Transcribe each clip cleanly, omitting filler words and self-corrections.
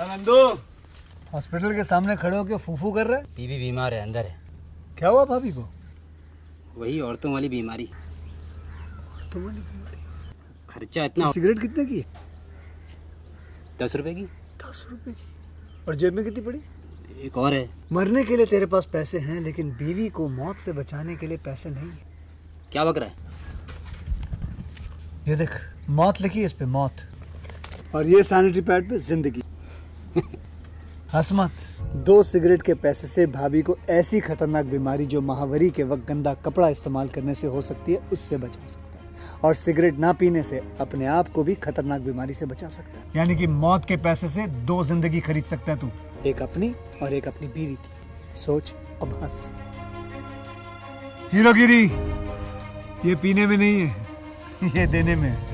Nandu, hospital के सामने खड़े होकर फूफू कर रहा है। बीवी बीमार है, अंदर है। क्या हुआ भाभी को? वही औरतों वाली बीमारी। औरतों वाली बीमारी? खर्चा इतना। सिगरेट कितने की? 10 रुपए की। 10 रुपए की? और जेब में कितनी पड़ी? एक और है। मरने के लिए तेरे पास पैसे हैं, लेकिन बीवी को मौत से बचाने के लिए पैसे नहीं है। क्या बक रहा है? ये देख, मौत लिखी है इस पे, मौत। और ये सैनिटरी पैड पे जिंदगी। हंस मत। 2 सिगरेट के पैसे से भाभी को ऐसी खतरनाक बीमारी जो महावरी के वक्त गंदा कपड़ा इस्तेमाल करने से हो सकती है, उससे बचा सकता है। और सिगरेट ना पीने से अपने आप को भी खतरनाक बीमारी से बचा सकता है। यानी कि मौत के पैसे से 2 जिंदगी खरीद सकता है तू, एक अपनी और एक अपनी बीवी की। सोच अब हंस। हीरोगिरी ये पीने में नहीं है, ये देने में है।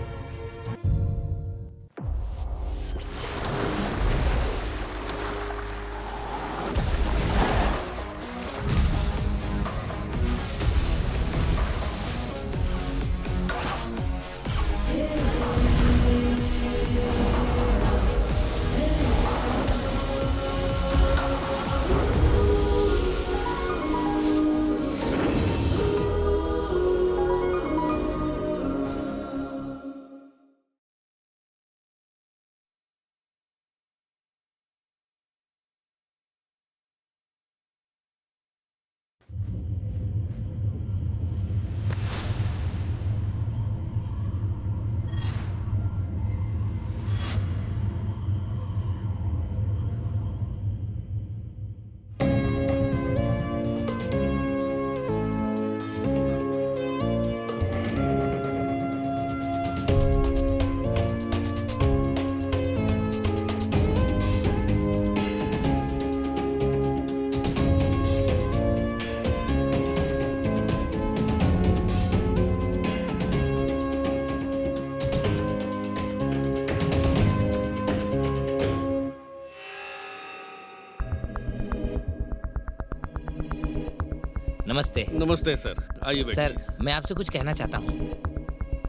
नमस्ते। नमस्ते सर, आइए बैठिए। सर, मैं आपसे कुछ कहना चाहता हूँ।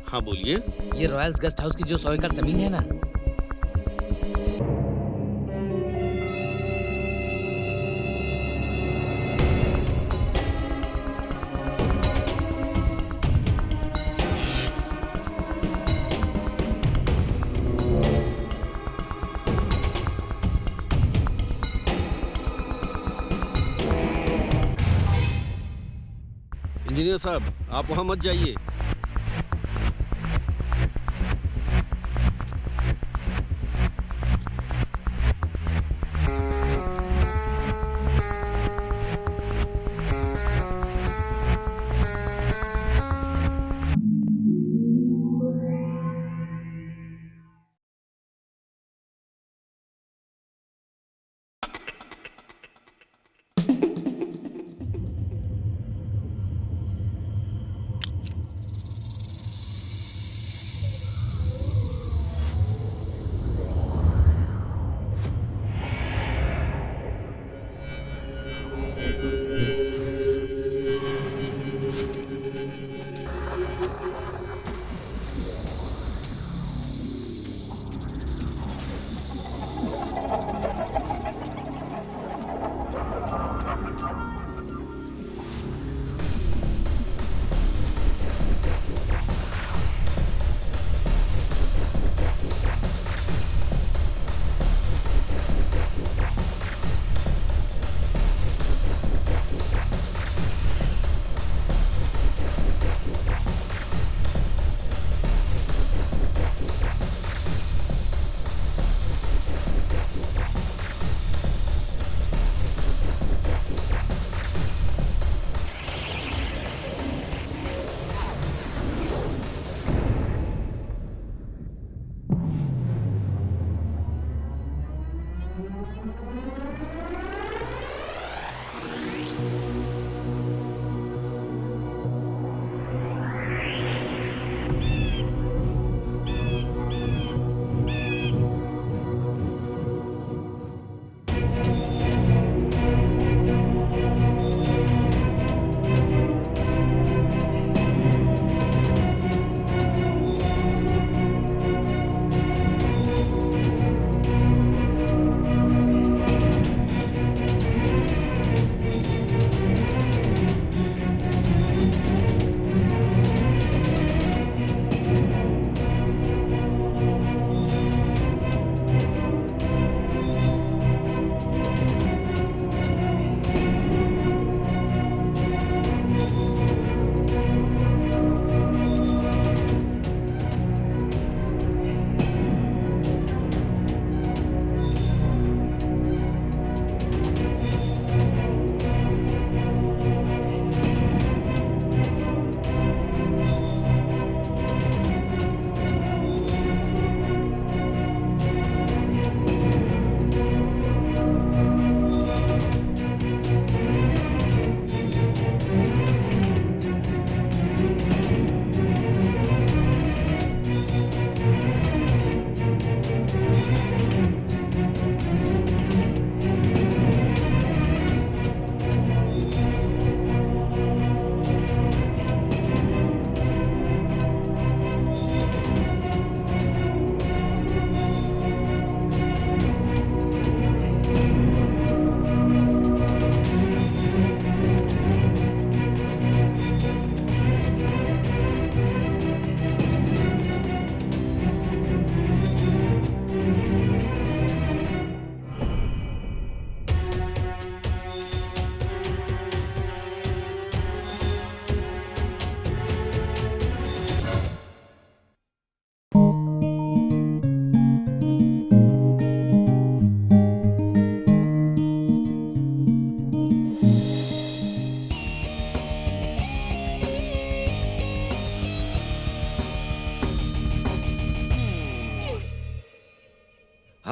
हाँ बोलिए। ये रॉयल्स गेस्ट हाउस की जो 100 एकड़ जमीन है ना, इंजीनियर साहब, आप वहाँ मत जाइए।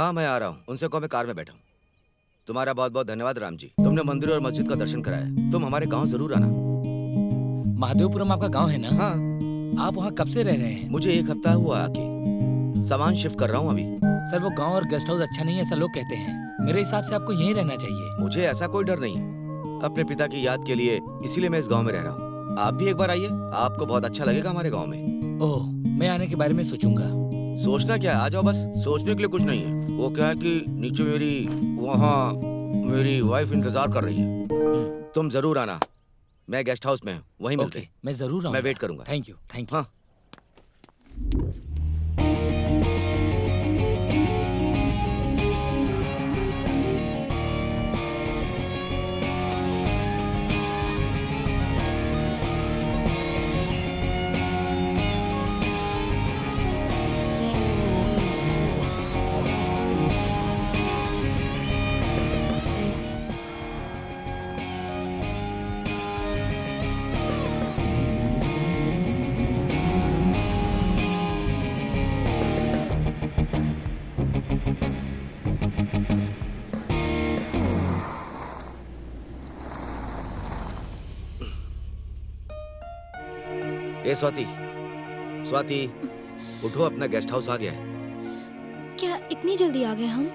हाँ मैं आ रहा हूँ, उनसे कहो मैं कार में बैठा हूँ। तुम्हारा बहुत बहुत धन्यवाद राम जी, तुमने मंदिर और मस्जिद का दर्शन कराया। तुम हमारे गांव जरूर आना। महादेवपुरम आपका गांव है ना? हाँ, आप वहाँ कब से रह रहे हैं? मुझे 1 हफ्ता हुआ आके, सामान शिफ्ट कर रहा हूँ अभी। सर वो गांव और गेस्ट हाउस अच्छा नहीं है ऐसा लोग कहते हैं। मेरे हिसाब से आपको यहीं रहना चाहिए। मुझे ऐसा कोई डर नहीं है, अपने पिता की याद के लिए इसीलिए मैं इस गांव में रह रहा हूँ। आप भी एक बार आइए, आपको बहुत अच्छा लगेगा हमारे गांव में। ओह, मैं आने के बारे में सोचूंगा। सोचना क्या है, आ जाओ बस। सोचने के लिए कुछ नहीं है। वो क्या है कि नीचे वहाँ मेरी वाइफ इंतजार कर रही है। तुम जरूर आना, मैं गेस्ट हाउस में हूँ, वहीं मिलते हैं। मैं जरूर आऊंगा। मैं वेट करूंगा। Thank you, thank you. हाँ। ए स्वाति, स्वाति उठो, अपना गेस्ट हाउस आ गया है। क्या इतनी जल्दी आ गए हम?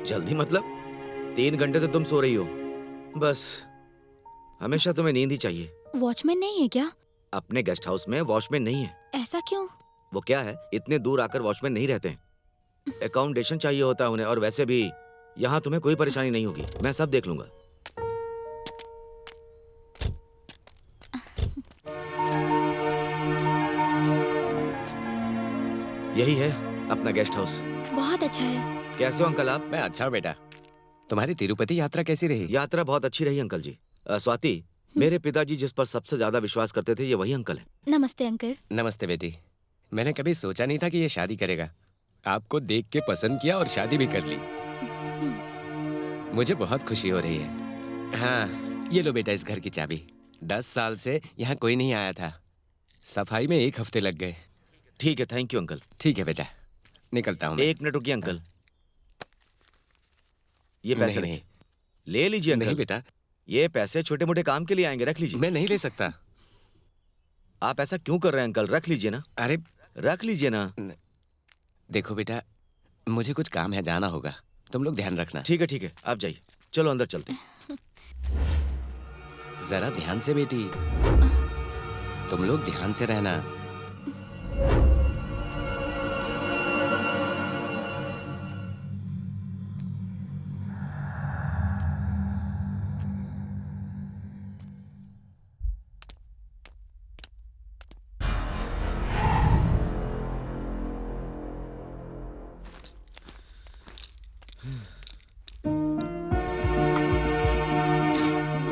जल्दी मतलब 3 घंटे से तुम सो रही हो। बस हमेशा तुम्हें नींद ही चाहिए। वॉचमैन नहीं है क्या? अपने गेस्ट हाउस में वॉचमैन नहीं है। ऐसा क्यों? वो क्या है, इतने दूर आकर वॉचमैन नहीं रहते हैं। अकोमोडेशन चाहिए होता है उन्हें, और वैसे भी यहाँ तुम्हें कोई परेशानी नहीं होगी, मैं सब देख लूंगा। यही है अपना गेस्ट हाउस। बहुत अच्छा है। कैसे हो अंकल आप? मैं अच्छा बेटा। तुम्हारी तिरुपति यात्रा कैसी रही? यात्रा बहुत अच्छी रही अंकल जी। स्वाति, मेरे पिताजी जिस पर सबसे ज्यादा विश्वास करते थे ये वही अंकल है। नमस्ते अंकल। नमस्ते बेटी। मैंने कभी सोचा नहीं था कि ये शादी करेगा। आपको देख के पसंद किया और शादी भी कर ली। मुझे बहुत खुशी हो रही है। हाँ, ये लो बेटा इस घर की चाबी। 10 साल से यहाँ कोई नहीं आया था। सफाई में 1 हफ्ते लग गए। ठीक है, थैंक यू अंकल। ठीक है बेटा, निकलता हूँ मैं। 1 मिनट रुकिए अंकल, ये पैसे नहीं, नहीं ले लीजिए अंकल। नहीं बेटा, ये पैसे छोटे मोटे काम के लिए आएंगे, रख लीजिए। मैं नहीं ले सकता। आप ऐसा क्यों कर रहे हैं अंकल? रख लीजिए ना। अरे रख लीजिए ना। देखो बेटा, मुझे कुछ काम है, जाना होगा। तुम लोग ध्यान रखना। ठीक है, आप जाइए। चलो अंदर चलते हैं। जरा ध्यान से बेटी, तुम लोग ध्यान से रहना।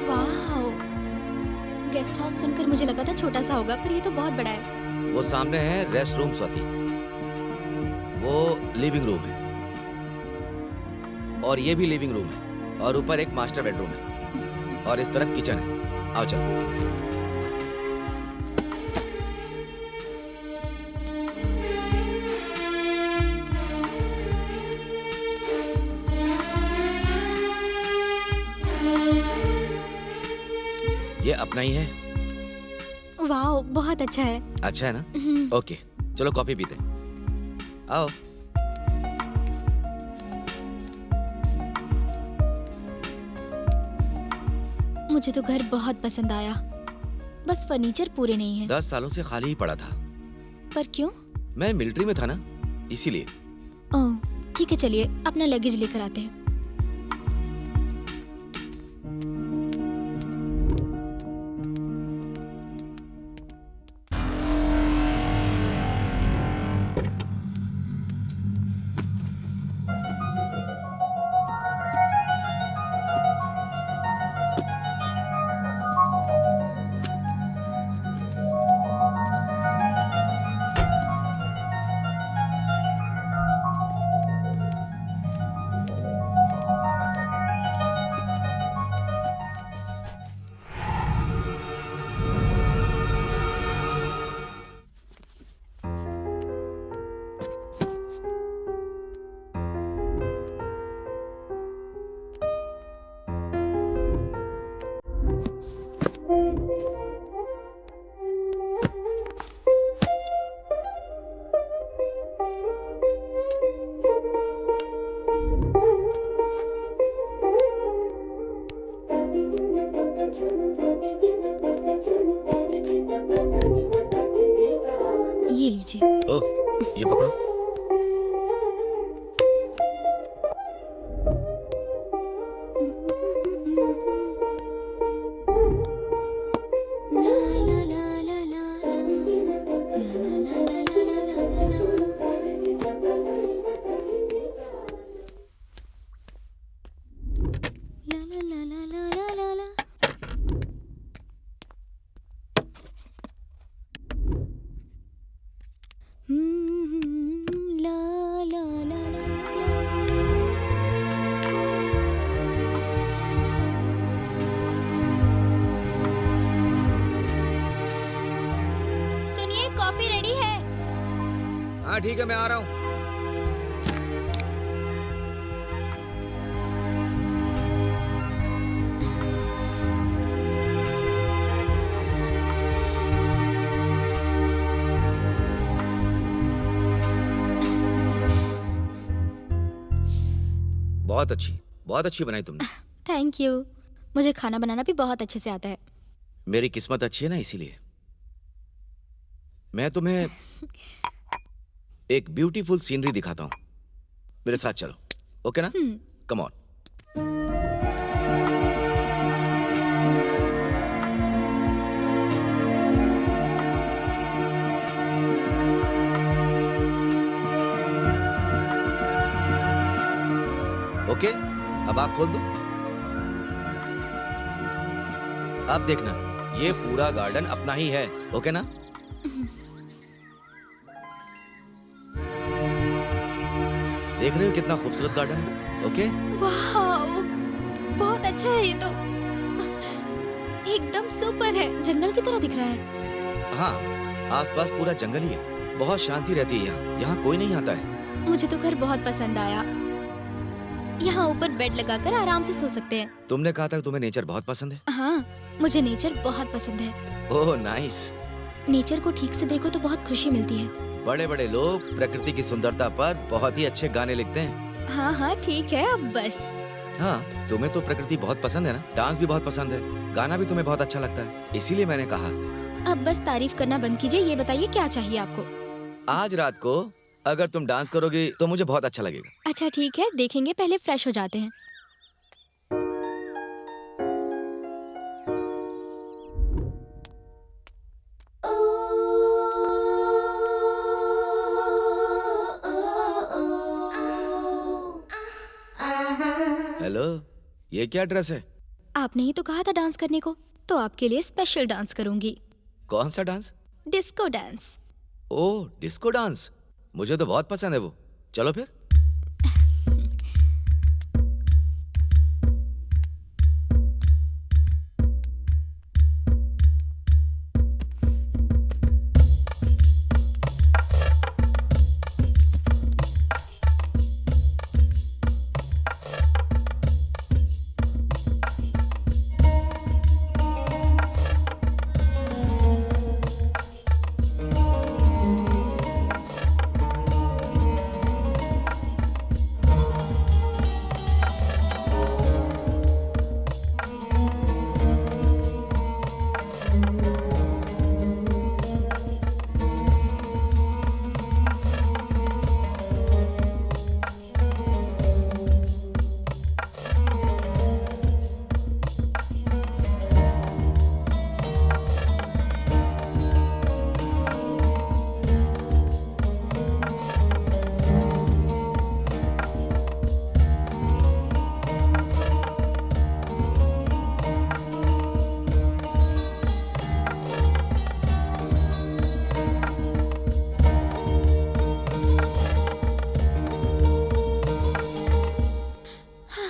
वाह, गेस्ट हाउस सुनकर मुझे लगा था छोटा सा होगा, पर ये तो बहुत बड़ा है। वो सामने है रेस्ट रूम स्वाति, वो लिविंग रूम है, और ये भी लिविंग रूम है, और ऊपर एक मास्टर बेडरूम है, और इस तरफ किचन है। आओ चलो। ये अपना ही है। वाह, बहुत अच्छा है। अच्छा है ना? ओके, चलो कॉफी पीते हैं। आओ। मुझे तो घर बहुत पसंद आया, बस फर्नीचर पूरे नहीं है। 10 सालों से खाली ही पड़ा था। पर क्यों? मैं मिलिट्री में था ना, इसीलिए। ओह, ठीक है, चलिए अपना लगेज लेकर आते हैं। ये पकड़ो। सुनिए, कॉफी रेडी है। हाँ ठीक है, मैं आ रहा हूँ। बहुत अच्छी बनाई तुमने। Thank you. मुझे खाना बनाना भी बहुत अच्छे से आता है। मेरी किस्मत अच्छी है ना, इसीलिए। मैं तुम्हें एक ब्यूटीफुल सीनरी दिखाता हूँ, मेरे साथ चलो, ओके ना? Come on. ओके, अब आँख खोल दो। अब देखना, ये पूरा गार्डन अपना ही है, ओके ना? देख रहे हो कितना खूबसूरत गार्डन है, ओके? वाह, बहुत अच्छा है ये तो। एकदम सुपर है, जंगल की तरह दिख रहा है। हाँ, आसपास पूरा जंगल ही है, बहुत शांति रहती है यहाँ। यहाँ कोई नहीं आता है। मुझे तो घर बहुत पसंद आया। यहाँ ऊपर बेड लगाकर आराम से सो सकते हैं। तुमने कहा था कि तुम्हें नेचर बहुत पसंद है। हाँ, मुझे नेचर बहुत पसंद है। Oh nice. नेचर को ठीक से देखो तो बहुत खुशी मिलती है। बड़े बड़े लोग प्रकृति की सुंदरता पर बहुत ही अच्छे गाने लिखते हैं। हाँ हाँ ठीक है, अब बस। हाँ, तुम्हें तो प्रकृति बहुत पसंद है ना, डांस भी बहुत पसंद है, गाना भी तुम्हें बहुत अच्छा लगता है, इसीलिए मैंने कहा। अब बस तारीफ करना बंद कीजिए। ये बताइए क्या चाहिए आपको? आज रात को अगर तुम डांस करोगी तो मुझे बहुत अच्छा लगेगा। अच्छा ठीक है, देखेंगे, पहले फ्रेश हो जाते हैं। हेलो, ये क्या ड्रेस है? आपने ही तो कहा था डांस करने को, तो आपके लिए स्पेशल डांस करूंगी। कौन सा dance? Disco dance. Oh, disco dance, मुझे तो बहुत पसंद है वो। चलो फिर।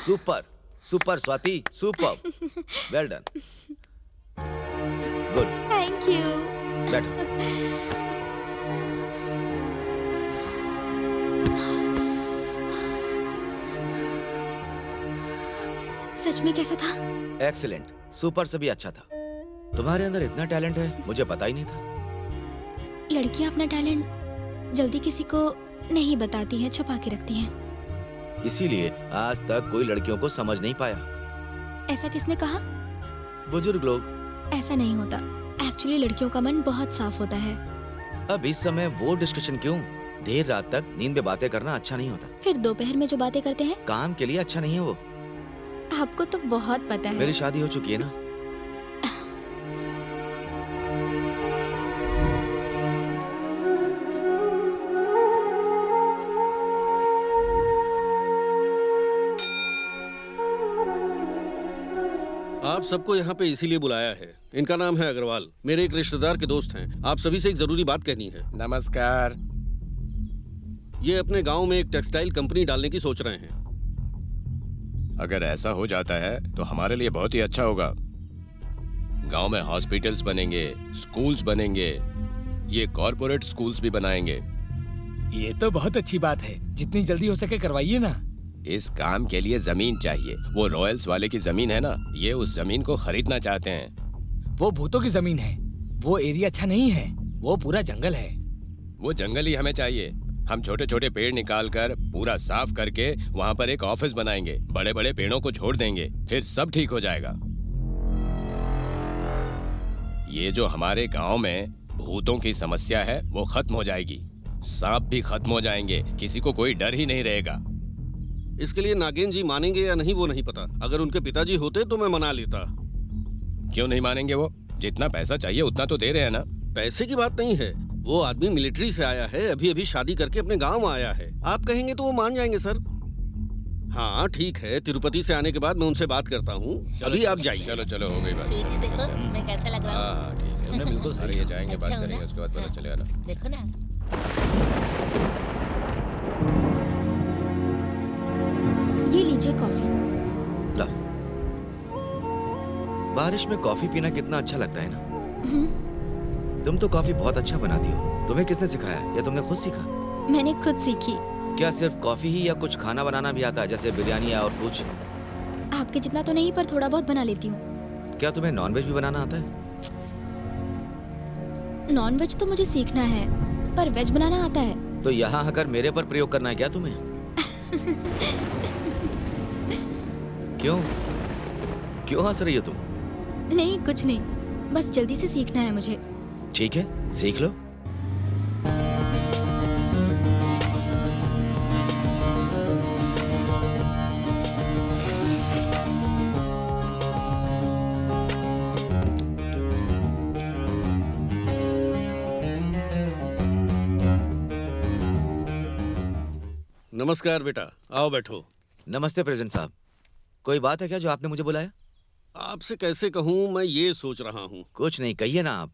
Super super Swati, super. Well done, good. Thank you. बैठो। सच में कैसा था? एक्सीलेंट, सुपर से भी अच्छा था। तुम्हारे अंदर इतना टैलेंट है, मुझे पता ही नहीं था। लड़कियां अपना टैलेंट जल्दी किसी को नहीं बताती हैं, छुपा के रखती हैं। इसीलिए आज तक कोई लड़कियों को समझ नहीं पाया। ऐसा किसने कहा? बुजुर्ग लोग। ऐसा नहीं होता। एक्चुअली लड़कियों का मन बहुत साफ होता है। अब इस समय वो डिस्कशन क्यों? देर रात तक नींद में बातें करना अच्छा नहीं होता। फिर दोपहर में जो बातें करते हैं काम के लिए अच्छा नहीं है वो। आपको तो बहुत पता है। मेरी शादी हो चुकी है ना। आप सबको यहाँ पे इसीलिए बुलाया है। इनका नाम है अग्रवाल, मेरे एक रिश्तेदार के दोस्त हैं। आप सभी से एक जरूरी बात कहनी है। नमस्कार। ये अपने गांव में एक टेक्सटाइल कंपनी डालने की सोच रहे हैं। अगर ऐसा हो जाता है तो हमारे लिए बहुत ही अच्छा होगा। गांव में हॉस्पिटल्स बनेंगे, स्कूल्स बनेंगे, ये कॉर्पोरेट स्कूल्स भी बनाएंगे। ये तो बहुत अच्छी बात है, जितनी जल्दी हो सके करवाइए ना। इस काम के लिए जमीन चाहिए। वो रॉयल्स वाले की जमीन है ना, ये उस जमीन को खरीदना चाहते हैं। वो भूतों की जमीन है, वो एरिया अच्छा नहीं है, वो पूरा जंगल है। वो जंगल ही हमें चाहिए। हम छोटे छोटे पेड़ निकाल कर पूरा साफ करके वहाँ पर एक ऑफिस बनाएंगे, बड़े बड़े पेड़ों को छोड़ देंगे, फिर सब ठीक हो जाएगा। ये जो हमारे गांव में भूतों की समस्या है वो खत्म हो जाएगी, सांप भी खत्म हो जाएंगे, किसी को कोई डर ही नहीं रहेगा। इसके लिए नागेन जी मानेंगे या नहीं वो नहीं पता। अगर उनके पिताजी होते तो मैं मना लेता। क्यों नहीं मानेंगे? वो जितना पैसा चाहिए उतना तो दे रहे हैं ना। पैसे की बात नहीं है, वो आदमी मिलिट्री से आया है, अभी अभी शादी करके अपने गांव आया है। आप कहेंगे तो वो मान जाएंगे सर। हाँ ठीक है, तिरुपति से आने के बाद मैं उनसे बात करता हूँ। अभी आप जाइए। चलो चलो, हो गई बात। स्वीटी देखो मैं कैसा लग रहा हूँ। हाँ ठीक है, बिल्कुल अरे ये जाएंगे, बात अच्छा हूँ करेंगे, ना? उसके बाद पता चलेगा ना। देखो ना। ये लीजिए कॉफी। ला। बारिश में कॉफी पीना कितना अच्छा लगता है ना। तुम तो कॉफी बहुत अच्छा बनाती हो। तुम्हें किसने सिखाया या तुमने खुद सीखा? मैंने खुद सीखी। क्या सिर्फ कॉफी ही या कुछ खाना बनाना भी आता है, जैसे बिरयानी या और कुछ? आपके जितना तो नहीं, पर थोड़ा बहुत बना लेती हूँ। क्या तुम्हें नॉनवेज भी बनाना आता है? नॉनवेज तो मुझे सीखना है, पर वेज बनाना आता है। तो यहाँ आकर मेरे पर प्रयोग करना है क्या तुम्हें? क्यों क्यों हंस रही हो तुम? नहीं कुछ नहीं, बस जल्दी से सीखना है मुझे। ठीक है, सीख लो। नमस्कार बेटा, आओ बैठो। नमस्ते प्रेसिडेंट साहब। कोई बात है क्या जो आपने मुझे बुलाया? आपसे कैसे कहूँ, मैं ये सोच रहा हूँ। कुछ नहीं, कहिए ना आप।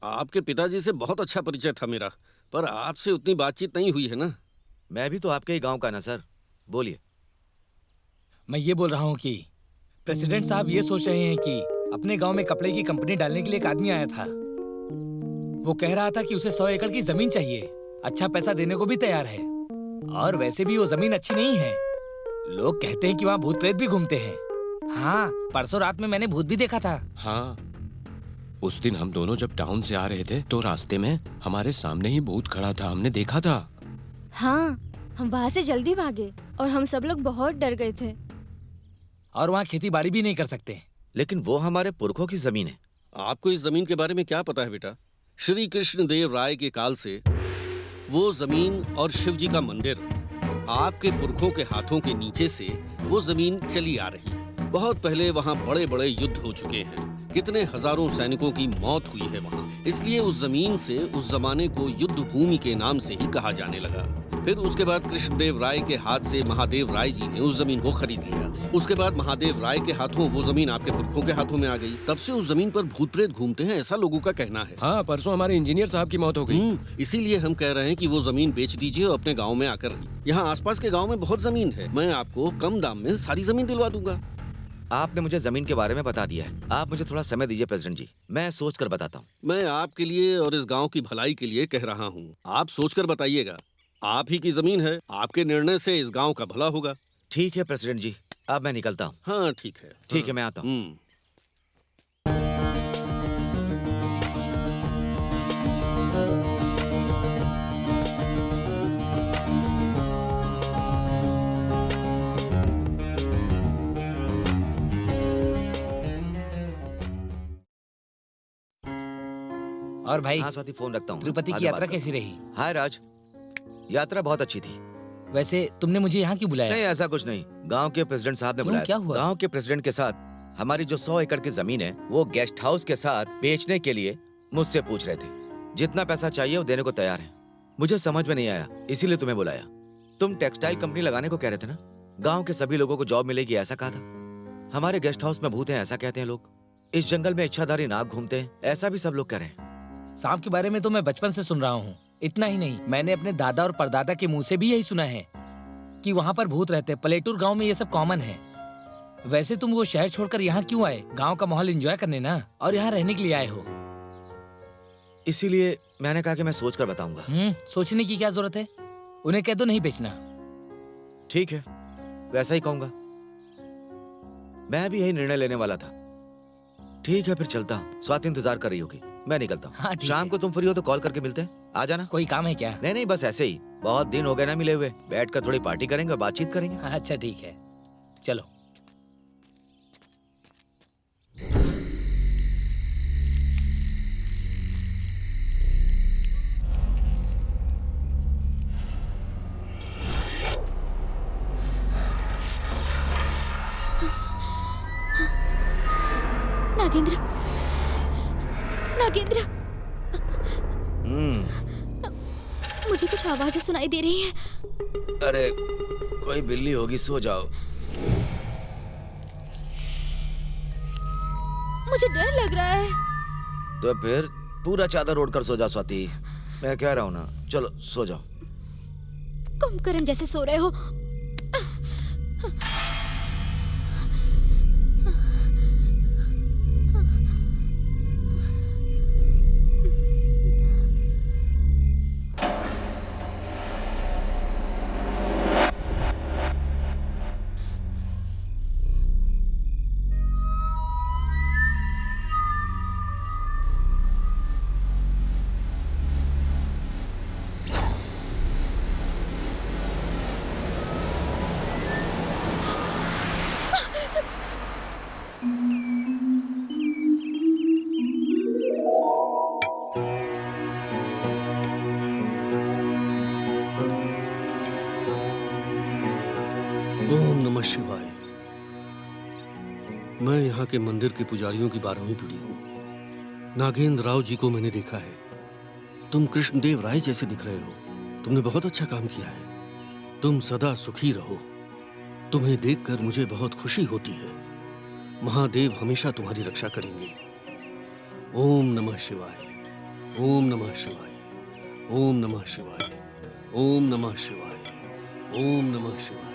आपके पिताजी से बहुत अच्छा परिचय था मेरा, पर आपसे उतनी बातचीत नहीं हुई है ना। मैं भी तो आपके ही गांव का ना सर। बोलिए। मैं ये बोल रहा हूँ कि प्रेसिडेंट साहब ये सोच रहे हैं कि अपने गांव में कपड़े की कंपनी डालने के लिए एक आदमी आया था। वो कह रहा था कि उसे 100 एकड़ की जमीन चाहिए, अच्छा पैसा देने को भी तैयार है। और वैसे भी वो जमीन अच्छी नहीं है, लोग कहते हैं कि वहाँ भूत प्रेत भी घूमते हैं। हाँ, परसों रात में मैंने भूत भी देखा था। हाँ, उस दिन हम दोनों जब टाउन से आ रहे थे तो रास्ते में हमारे सामने ही भूत खड़ा था, हमने देखा था। हाँ, हम वहाँ से जल्दी भागे और हम सब लोग बहुत डर गए थे। और वहाँ खेती बाड़ी भी नहीं कर सकते। लेकिन वो हमारे पुरखों की जमीन है। आपको इस जमीन के बारे में क्या पता है बेटा? श्री कृष्ण देव राय के काल से वो जमीन और शिव जी का मंदिर आपके पुरखों के हाथों के नीचे से वो जमीन चली आ रही है। बहुत पहले वहाँ बड़े बड़े युद्ध हो चुके हैं, कितने हजारों सैनिकों की मौत हुई है वहाँ। इसलिए उस जमीन से उस जमाने को युद्ध भूमि के नाम से ही कहा जाने लगा। फिर उसके बाद कृष्णदेव राय के हाथ से महादेव राय जी ने उस जमीन को खरीद लिया। उसके बाद महादेव राय के हाथों वो जमीन आपके पुरखों के हाथों में आ गई। तब से उस जमीन पर भूत प्रेत घूमते हैं, ऐसा लोगों का कहना है। हाँ, परसों हमारे इंजीनियर साहब की मौत हो गई। इसीलिए हम कह रहे हैं कि वो जमीन बेच दीजिए और अपने गाँव में आकर रहिए। यहाँ आसपास के गाँव में बहुत जमीन है, मैं आपको कम दाम में सारी जमीन दिलवा दूंगा। आपने मुझे जमीन के बारे में बता दिया है, आप मुझे थोड़ा समय दीजिए प्रेसिडेंट जी, मैं सोच कर बताता हूँ। मैं आपके लिए और इस गांव की भलाई के लिए कह रहा हूँ, आप सोचकर बताइएगा। आप ही की जमीन है, आपके निर्णय से इस गांव का भला होगा। ठीक है प्रेसिडेंट जी, अब मैं निकलता हूँ। हाँ ठीक है। ठीक है, मैं आता हूँ। और भाई, हाँ स्वाति, फोन रखता हूँ। तिरुपति बाद की में यात्रा बात कैसी रही? करता हूँ। हाय राज, यात्रा बहुत अच्छी थी। वैसे तुमने मुझे यहाँ क्यों बुलाया? नहीं, ऐसा कुछ नहीं। गांव के प्रेसिडेंट साहब ने क्यों, बुलाया। क्या हुआ? गांव के प्रेसिडेंट के साथ हमारी जो 100 एकड़ की जमीन है वो गेस्ट हाउस के साथ बेचने के लिए मुझसे पूछ रहे थे। जितना पैसा चाहिए वो देने को तैयार है। मुझे समझ में नहीं आया, इसीलिए तुम्हें बुलाया। तुम टेक्सटाइल कंपनी लगाने को कह रहे थे ना? गांव के सभी लोगों को जॉब मिलेगी ऐसा कहा था। हमारे गेस्ट हाउस में भूत हैं ऐसा कहते हैं लोग। इस जंगल में इच्छाधारी नाग घूमते हैं ऐसा भी सब लोग कह रहे हैं। सांप के बारे में तो मैं बचपन से सुन रहा हूँ। इतना ही नहीं, मैंने अपने दादा और परदादा के मुंह से भी यही सुना है कि वहाँ पर भूत रहते। पलेटूर गांव में ये सब कॉमन है। वैसे तुम वो शहर छोड़कर यहाँ क्यों आए? गांव का माहौल एंजॉय करने ना, और यहाँ रहने के लिए आए हो? इसीलिए मैंने कहा कि मैं सोच कर बताऊंगा। सोचने की क्या जरूरत है? उन्हें कह दो नहीं बेचना। ठीक है, वैसा ही कहूंगा। मैं भी यही निर्णय लेने वाला था। ठीक है, फिर चलता हूँ। स्वाति इंतजार कर रही होगी, मैं निकलता हूँ। हाँ, ठीक शाम है। को तुम फ्री हो तो कॉल करके मिलते हैं, आ जाना। कोई काम है क्या? नहीं नहीं, बस ऐसे ही। बहुत दिन हो गए ना मिले हुए, बैठकर थोड़ी पार्टी करेंगे और बातचीत करेंगे। अच्छा ठीक है, चलो। नागेंद्र, नागेंद्र, मुझे कुछ आवाजें सुनाई दे रही हैं। अरे कोई बिल्ली होगी, सो जाओ। मुझे डर लग रहा है। तो फिर पूरा चादर ओढ़ कर सो जाओ स्वाति। मैं कह रहा हूँ ना, चलो सो जाओ। कुंभकर्ण जैसे सो रहे हो। ओम नमः शिवाय। मैं यहाँ के मंदिर के पुजारियों की 12वीं पीढ़ी हूँ। नागेंद्र राव जी को मैंने देखा है। तुम कृष्णदेव राय जैसे दिख रहे हो। तुमने बहुत अच्छा काम किया है। तुम सदा सुखी रहो। तुम्हें देखकर मुझे बहुत खुशी होती है। महादेव हमेशा तुम्हारी रक्षा करेंगे। ओम नमः शिवाय। ओम नमः शिवाय। ओम नमः शिवाय। ओम नमः शिवाय। ओम नमः शिवाय।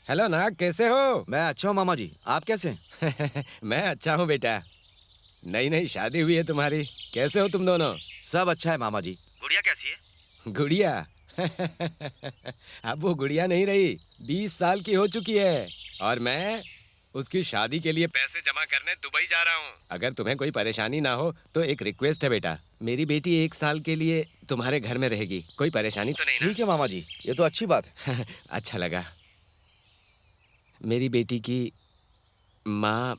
हेलो नाग, कैसे हो? मैं अच्छा हूँ मामा जी, आप कैसे हैं? मैं अच्छा हूँ बेटा। नई नई शादी हुई है तुम्हारी, कैसे हो तुम दोनों? सब अच्छा है मामा जी। गुड़िया कैसी है? गुड़िया? अब वो गुड़िया नहीं रही, 20 साल की हो चुकी है और मैं उसकी शादी के लिए पैसे जमा करने दुबई जा रहा हूँ। अगर तुम्हें कोई परेशानी ना हो तो एक रिक्वेस्ट है बेटा, मेरी बेटी 1 साल के लिए तुम्हारे घर में रहेगी। कोई परेशानी तो नहीं ना? ठीक है मामा जी, ये तो अच्छी बात है। अच्छा लगा। मेरी बेटी की माँ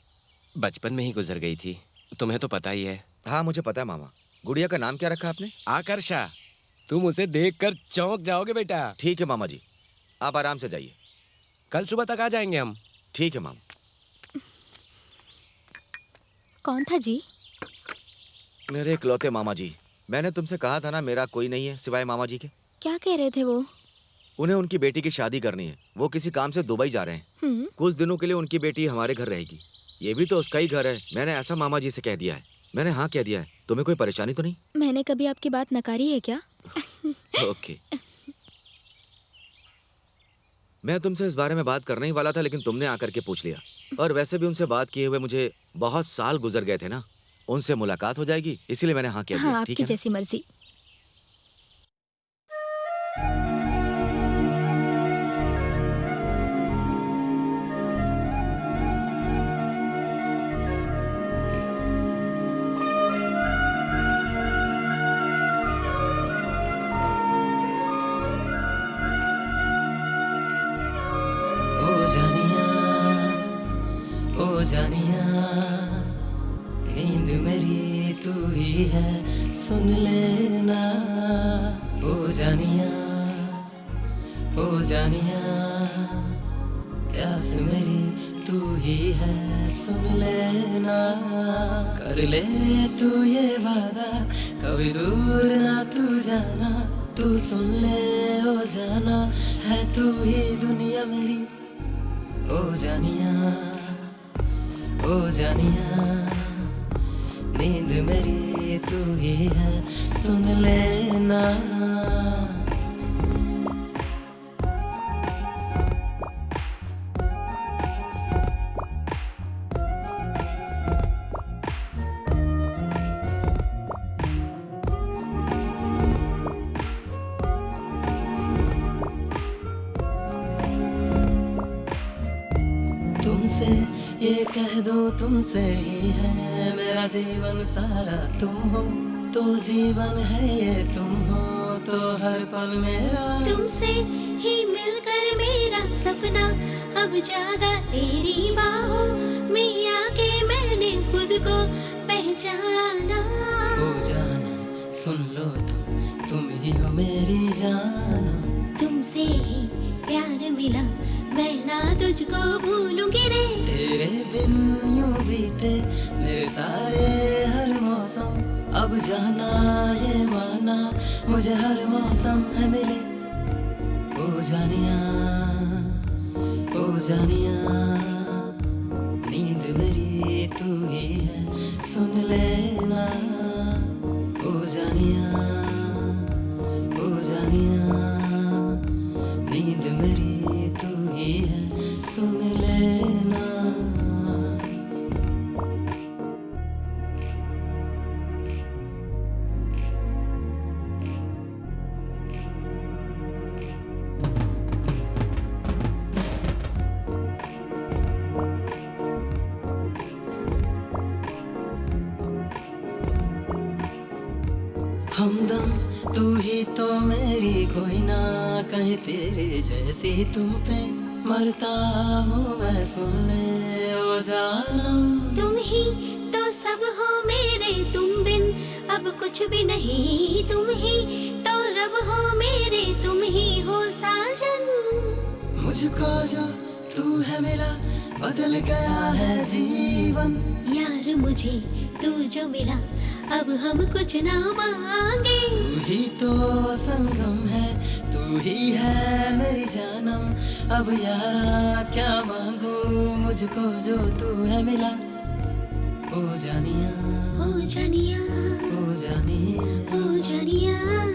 बचपन में ही गुजर गई थी, तुम्हें तो पता ही है। हाँ मुझे पता है मामा। गुड़िया का नाम क्या रखा आपने? आकर्षा। तुम उसे देखकर चौंक जाओगे बेटा। ठीक है मामा जी, आप आराम से जाइए। कल सुबह तक आ जाएंगे हम। ठीक है मामा। कौन था जी? मेरे इकलौते मामा जी। मैंने तुमसे कहा था ना मेरा कोई नहीं है सिवाय मामा जी के। क्या कह रहे थे वो? उन्हें उनकी बेटी की शादी करनी है। वो किसी काम से दुबई जा रहे हैं। कुछ दिनों के लिए उनकी बेटी हमारे घर रहेगी। ये भी तो उसका ही घर है। मैंने ऐसा मामा जी से कह दिया है। मैंने हाँ कह दिया है। तुम्हें कोई परेशानी तो नहीं? मैंने कभी आपकी बात नकारी है क्या? ओके। मैं तुमसे इस बारे में बात करने ही वाला था, लेकिन तुमने आकर के पूछ लिया। और वैसे भी उनसे बात किए हुए मुझे बहुत साल गुजर गए थे ना। उनसे मुलाकात हो जाएगी, इसीलिए मैंने हाँ कह दिया। हाँ, ठीक आपकी है ना? जैसी मर्जी। जानिया नींद मेरी तू ही है सुन लेना ओ जानिया प्यास मेरी तू ही है सुन लेना कर ले तू ये वादा कभी दूर ना तू जाना तू सुन ले ओ जाना है तू ही दुनिया मेरी ओ जानिया नींद मेरी तू ही है सुन लेना तुमसे ये कह दो तुमसे ही है मेरा जीवन सारा तुम हो तो जीवन है ये तुम हो तो हर पल मेरा तुमसे ही मिलकर मेरा सपना अब जागा तेरी बाहों में आके मैंने खुद को पहचाना ओ जाना सुन लो तुम ही हो मेरी जान तुमसे ही प्यार मिला मैं ना तुझको भूलूंगी रे तेरे बिन यूं बीते मेरे सारे हर मौसम अब जाना ये माना मुझे हर मौसम है मिले ओ जानिया नींद मेरी तू ही है सुन लेना ओ जानिया नींद मेरी तू ही है सुन लेना हमदम तू ही तो मेरी कोई ना कहीं तेरे जैसी तुम पे मरता हूँ मैं सुन ले ओ जानम तुम ही तो सब हो मेरे तुम बिन अब कुछ भी नहीं तुम ही तो रब हो मेरे तुम ही हो साजन मुझको जो तू है मिला बदल गया है जीवन यार मुझे तू जो मिला अब हम कुछ ना मांगे तू ही तो संगम है तू ही है मेरी जानम अब यारा क्या मांगू मुझको जो तू है मिला ओ जानिया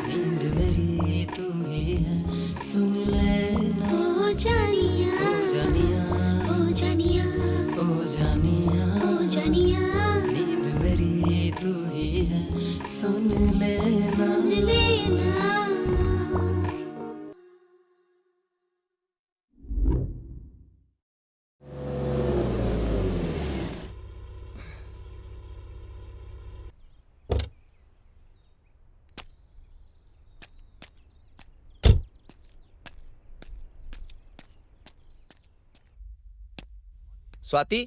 नींद मेरी तू ही है सुन लेना ओ जानिया नींद मेरी तू ही है सुन लेना स्वाति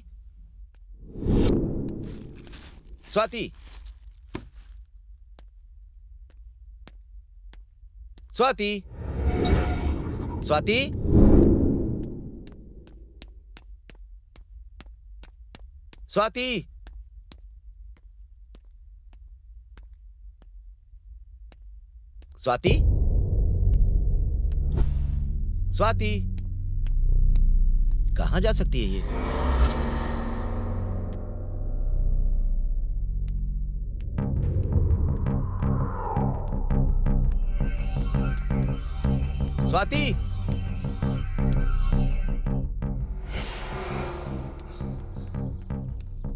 स्वाति स्वाति स्वाति स्वाति स्वाति स्वाति कहाँ जा सकती है ये? स्वाति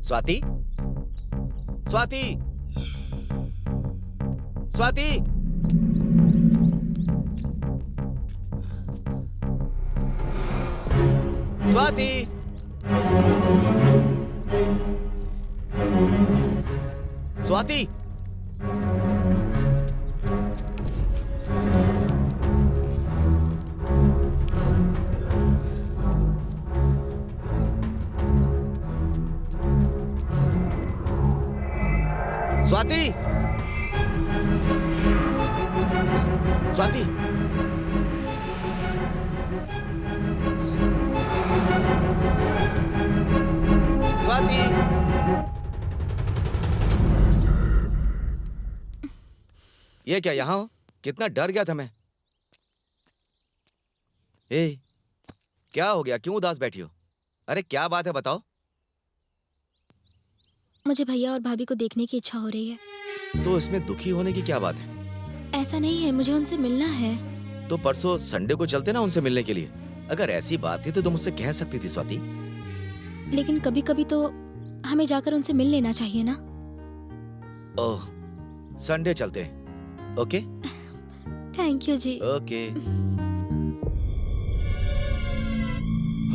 स्वाति स्वाति स्वाति स्वाति स्वाति स्वाति, स्वाति, स्वाति। ये क्या यहाँ हो? कितना डर गया था मैं। ए, क्या हो गया? क्यों उदास बैठी हो? अरे क्या बात है, बताओ। मुझे भैया और भाभी को देखने की इच्छा हो रही है। तो इसमें दुखी होने की क्या बात है? ऐसा नहीं है, मुझे उनसे मिलना है। तो परसों संडे को चलते ना उनसे मिलने के लिए। अगर ऐसी बात थी तो तुम मुझसे कह सकती थी स्वाति। लेकिन कभी कभी तो हमें जाकर उनसे मिल लेना चाहिए ना। ओह, संडे चलते हैं। ओके? थैंक यू जी। ओके।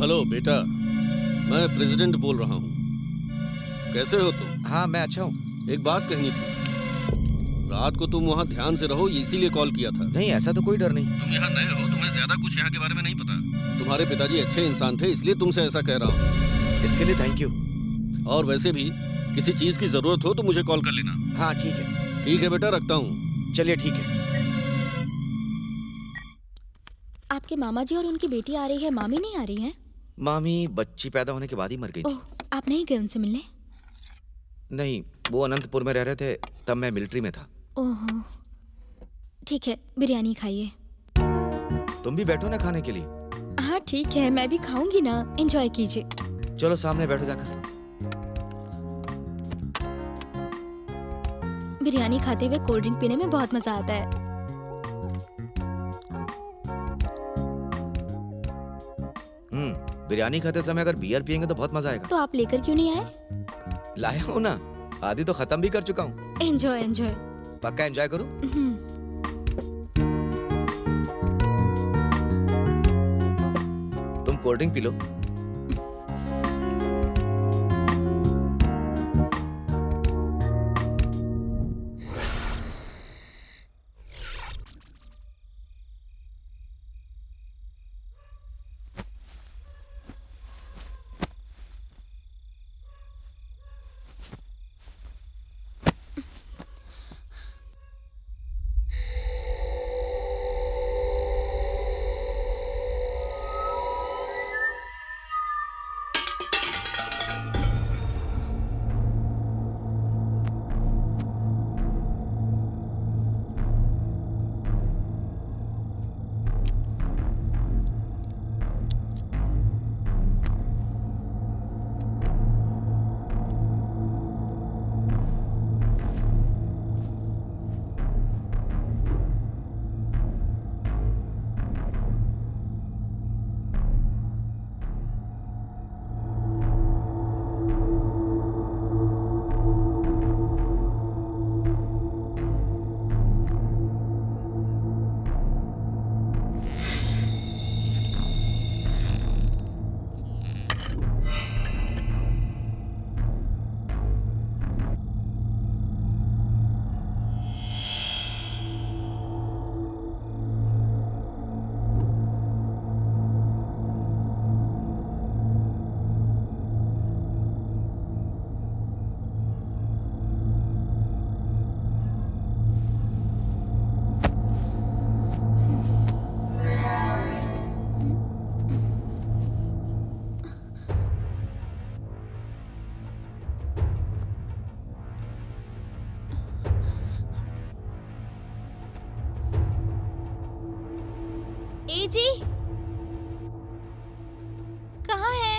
हेलो बेटा, मैं प्रेसिडेंट बोल रहा हूँ। कैसे हो तुम? हाँ, मैं अच्छा हूँ। एक बात कहनी थी। रात को तुम वहाँ ध्यान से रहो, इसीलिए कॉल किया था। नहीं, ऐसा तो कोई डर नहीं। तुम यहाँ नए हो, तुम्हें ज्यादा कुछ यहाँ के बारे में नहीं पता। तुम्हारे पिताजी अच्छे इंसान थे, इसलिए तुमसे ऐसा कह रहा हूँ। इसके लिए थैंक यू। और वैसे भी किसी चीज की जरूरत हो तो मुझे कॉल कर लेना। हाँ ठीक है। ठीक है बेटा, रखता हूँ। चलिए ठीक है। आपके मामा जी और उनकी बेटी आ रही है, मामी नहीं आ रही हैं? मामी बच्ची पैदा होने के बाद ही मर गई थी। ओह, आप नहीं गए उनसे मिलने? नहीं, वो अनंतपुर में रह रहे थे, तब मैं मिलिट्री में था। ओहो, ठीक है, बिरयानी खाइए। तुम भी बैठो ना खाने के लिए। हाँ ठीक है, मैं भी खाऊंगी ना, एंजॉय कीजिए। चलो सामने बैठो जाकर। बिरयानी खाते हुए कोल्ड ड्रिंक पीने में बहुत मजा आता है। बिरयानी खाते समय अगर बियर पियेंगे तो बहुत मजा आएगा। तो आप लेकर क्यों नहीं आए? लाया हूँ ना, आधी तो खत्म भी कर चुका हूँ। Enjoy enjoy. पक्का एंजॉय करूँ? तुम कोल्ड ड्रिंक पी लो। ए जी, कहाँ है?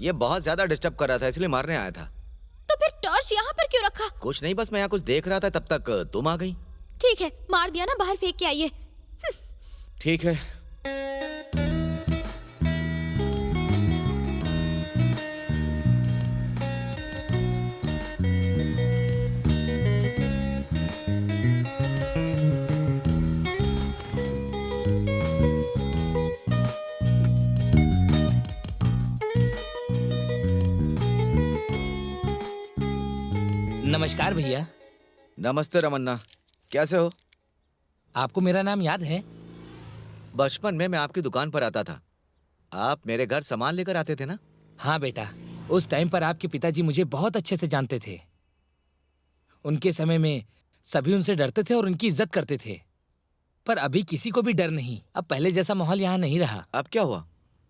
ये बहुत ज्यादा डिस्टर्ब कर रहा था इसलिए मारने आया था। तो फिर टॉर्च यहाँ पर क्यों रखा? कुछ नहीं, बस मैं यहाँ कुछ देख रहा था, तब तक तुम आ गई। ठीक है, मार दिया ना, बाहर फेंक के आइए। ठीक है। नमस्कार भैया। नमस्ते रमन्ना, कैसे हो? आपको मेरा नाम याद है? बचपन में मैं आपकी दुकान पर आता था। आप मेरे घर सामान लेकर आते थे ना? हाँ बेटा, उस टाइम पर आपके पिताजी मुझे बहुत अच्छे से जानते थे। उनके समय में सभी उनसे डरते थे और उनकी इज्जत करते थे, पर अभी किसी को भी डर नहीं। अब पहले जैसा माहौल यहाँ नहीं रहा। अब क्या हुआ?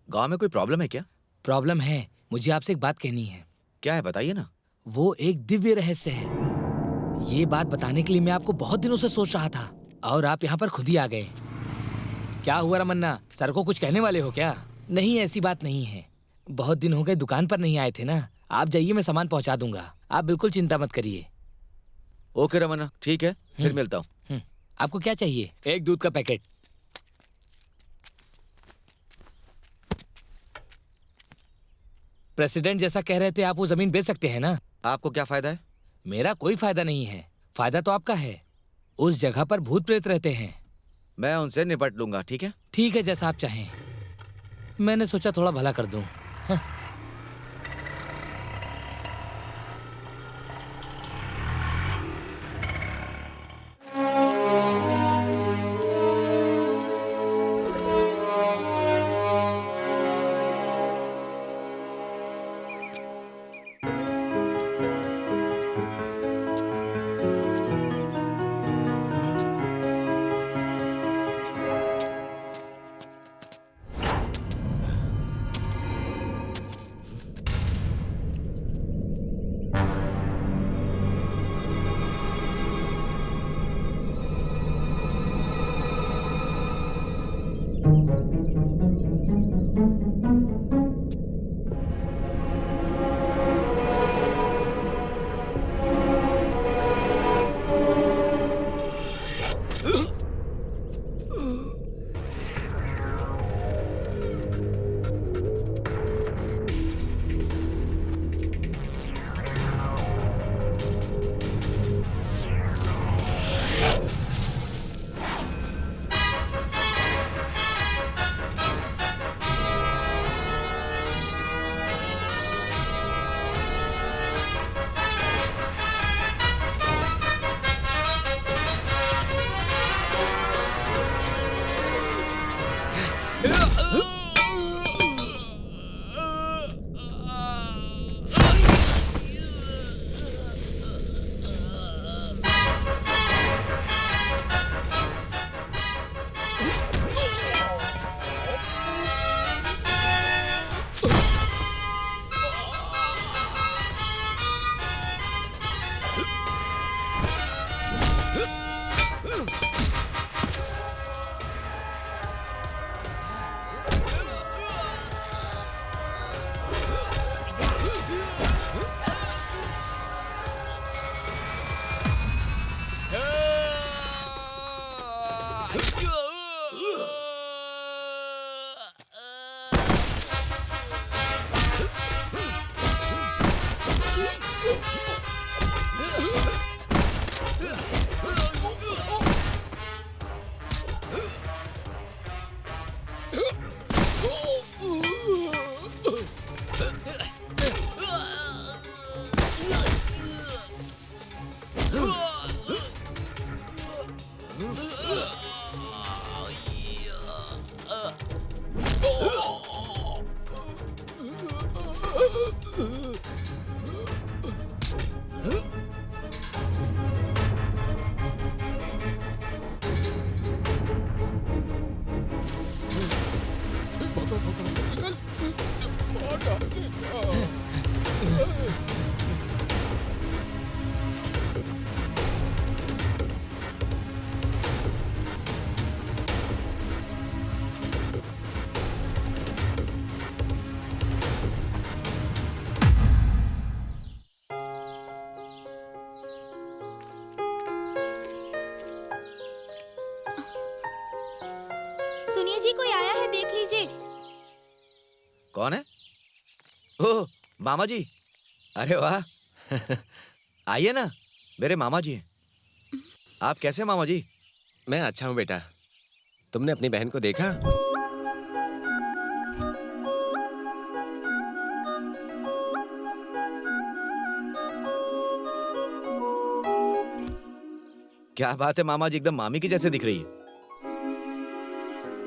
गांव में कोई प्रॉब्लम है क्या? प्रॉब्लम है, मुझे आपसे एक बात कहनी है। क्या है, बताइए ना। वो एक दिव्य रहस्य है। ये बात बताने के लिए मैं आपको बहुत दिनों से सोच रहा था और आप यहाँ पर खुद ही आ गए। क्या हुआ रमन्ना, सर को कुछ कहने वाले हो क्या? नहीं, ऐसी बात नहीं है। बहुत दिन हो गए दुकान पर नहीं आए थे ना। आप जाइए, मैं सामान पहुँचा दूंगा, आप बिल्कुल चिंता मत करिए। ओके रमन्ना, ठीक है, फिर मिलता हूँ। आपको क्या चाहिए? एक दूध का पैकेट। प्रेसिडेंट जैसा कह रहे थे, आप वो जमीन बेच सकते हैं ना? आपको क्या फायदा है? मेरा कोई फायदा नहीं है, फायदा तो आपका है। उस जगह पर भूत प्रेत रहते हैं। मैं उनसे निपट लूंगा, ठीक है? ठीक है, जैसा आप चाहें। मैंने सोचा थोड़ा भला कर दूं। हाँ। कोई आया है, देख लीजिए। कौन है? ओह, मामा जी। अरे वाह। आइए ना, मेरे मामा जी हैं। आप कैसे मामा जी? मैं अच्छा हूँ बेटा। तुमने अपनी बहन को देखा? क्या बात है मामा जी, एकदम मामी की जैसे दिख रही है।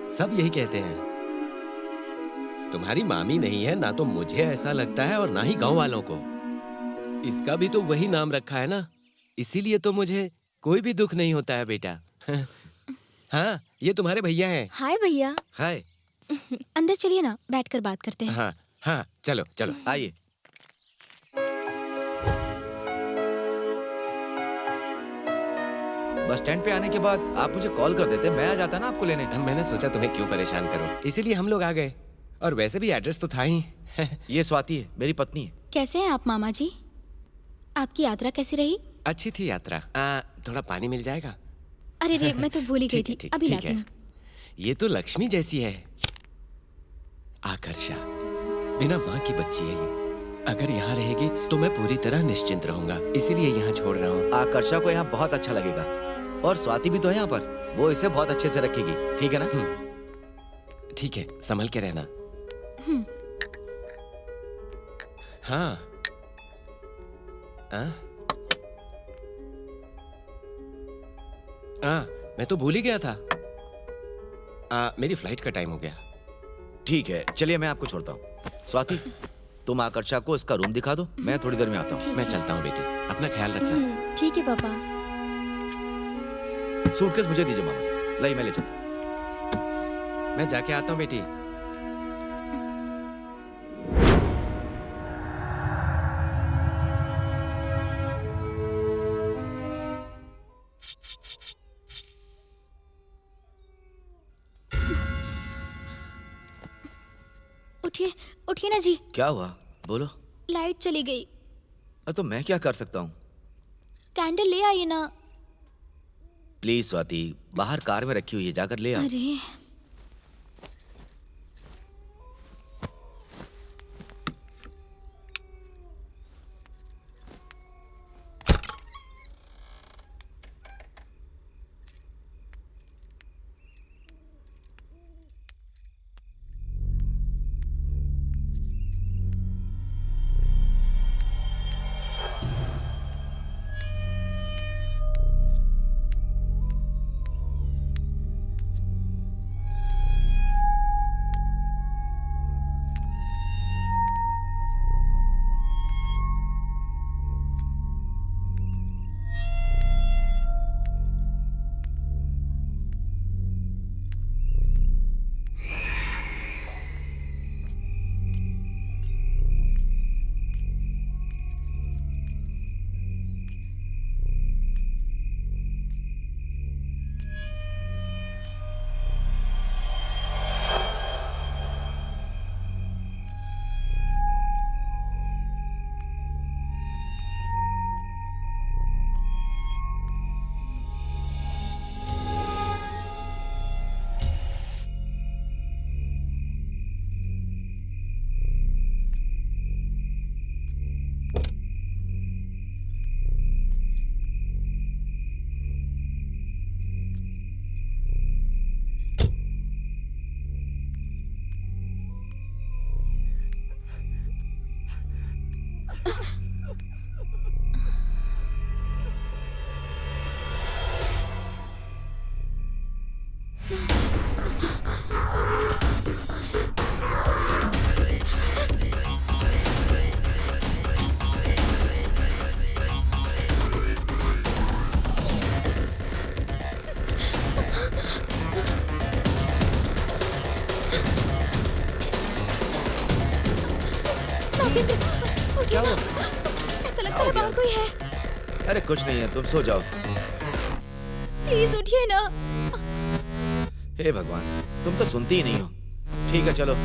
सब यही कहते हैं। तुम्हारी मामी नहीं है ना, तो मुझे ऐसा लगता है, और ना ही गांव वालों को। इसका भी तो वही नाम रखा है ना, इसीलिए तो मुझे कोई भी दुख नहीं होता है बेटा। हाँ, ये तुम्हारे भैया हैं। हाय भैया। हाय। अंदर चलिए ना, बैठकर बात करते हैं। हाँ हाँ, चलो चलो आइए। बस स्टैंड पे आने के बाद आप मुझे कॉल कर देते, मैं आ जाता ना आपको लेने। मैंने सोचा तुम्हें क्यों परेशान करूं, इसीलिए हम लोग आ गए। और वैसे भी एड्रेस तो था ही। ये स्वाति है, मेरी पत्नी है। कैसे हैं आप मामा जी? आपकी यात्रा कैसी रही? अच्छी थी यात्रा। थोड़ा पानी मिल जाएगा? अरे रे, मैं तो भूल ही गई थी, अभी लाती हूँ। ये तो लक्ष्मी जैसी है, आकर्षा। बिना माँ की बच्ची है ये। अगर यहाँ रहेगी तो मैं पूरी तरह निश्चिंत रहूंगा, इसीलिए यहाँ छोड़ रहा हूँ। आकर्षा को यहाँ बहुत अच्छा लगेगा, और स्वाति भी तो है यहाँ पर, वो इसे बहुत अच्छे से रखेगी, ठीक है ना? ठीक है, संभल के रहना। हाँ। मैं तो भूल ही गया था। मेरी फ्लाइट का टाइम हो गया। ठीक है, चलिए मैं आपको छोड़ता हूँ। स्वाति, तुम आकर्षा को इसका रूम दिखा दो, मैं थोड़ी देर में आता हूँ। मैं चलता हूँ बेटी, अपना ख्याल रखना। ठीक है पापा। सूटकेस मुझे दीजिए मामा जी, लाई मैं ले चलता। मैं जाके आता हूँ बेटी। उठिए, उठिए ना जी। क्या हुआ, बोलो। लाइट चली गई। तो मैं क्या कर सकता हूँ? कैंडल ले आइए ना। प्लीज स्वाति, बाहर कार में रखी हुई है, जाकर ले आओ। अरे क्या हुआ? ऐसा लगता है बाहर कोई है। अरे कुछ नहीं है, तुम सो जाओ। प्लीज उठिए ना। हे भगवान, तुम तो सुनती ही नहीं हो। ठीक है चलो।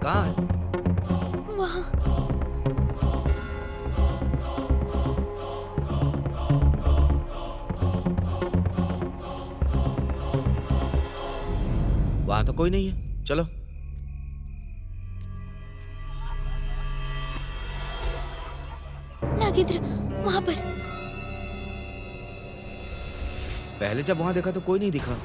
कहाँ है? वहाँ। वहां तो कोई नहीं है, चलो। नागेंद्र, वहाँ पर। पहले जब वहां देखा तो कोई नहीं दिखा।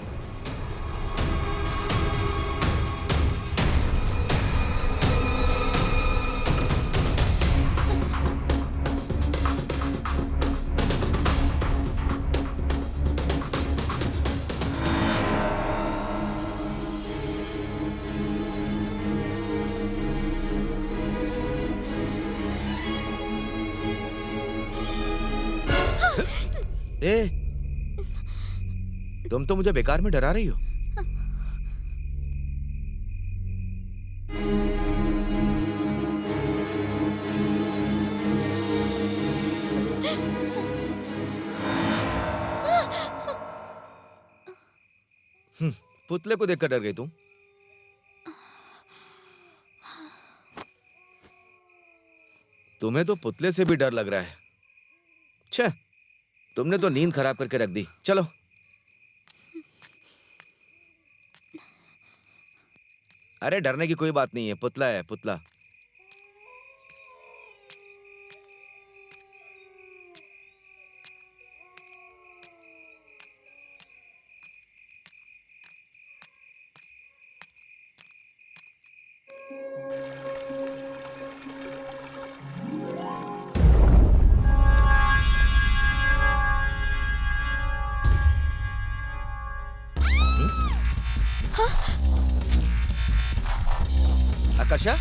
ए, तुम तो मुझे बेकार में डरा रही हो। पुतले को देखकर डर गई तुम? तुम्हें तो पुतले से भी डर लग रहा है। छे, तुमने तो नींद खराब करके रख दी। चलो। अरे डरने की कोई बात नहीं है, पुतला है, पुतला। आकर्षा,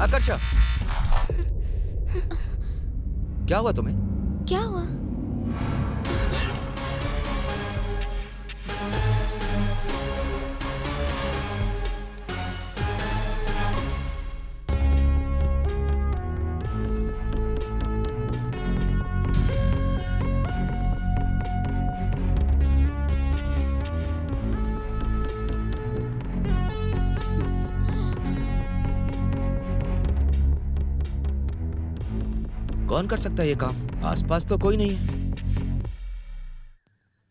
आकर्षा, क्या हुआ तुम्हें? क्या हुआ? कौन कर सकता है ये काम? आसपास तो कोई नहीं है।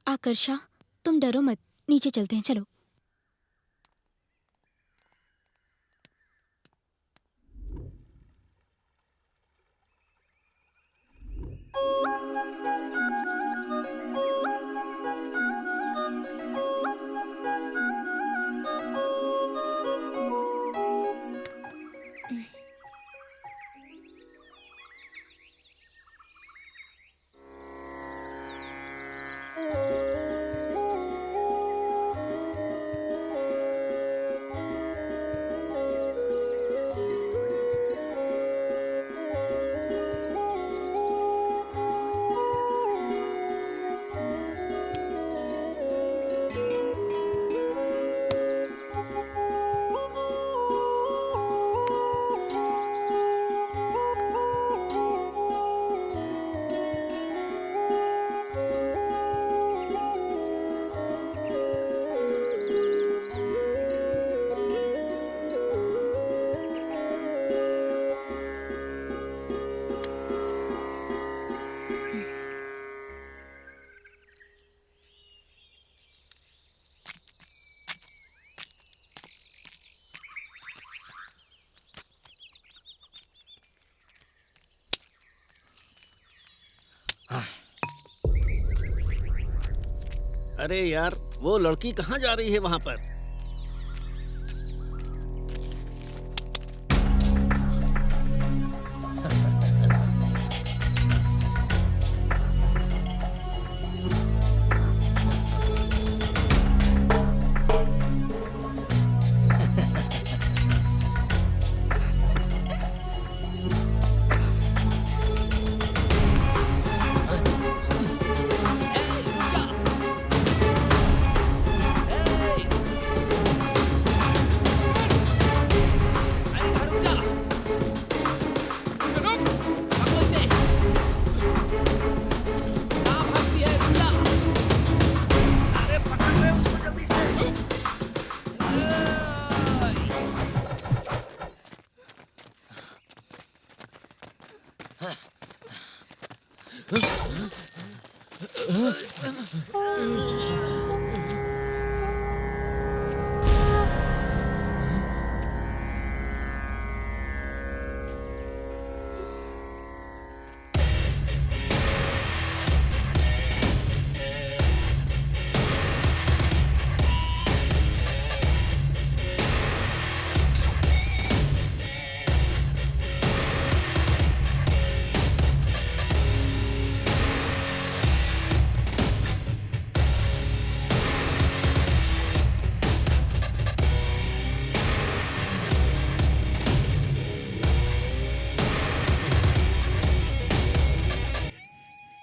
आकर्षा, तुम डरो मत, नीचे चलते हैं, चलो। अरे यार, वो लड़की कहाँ जा रही है वहां पर?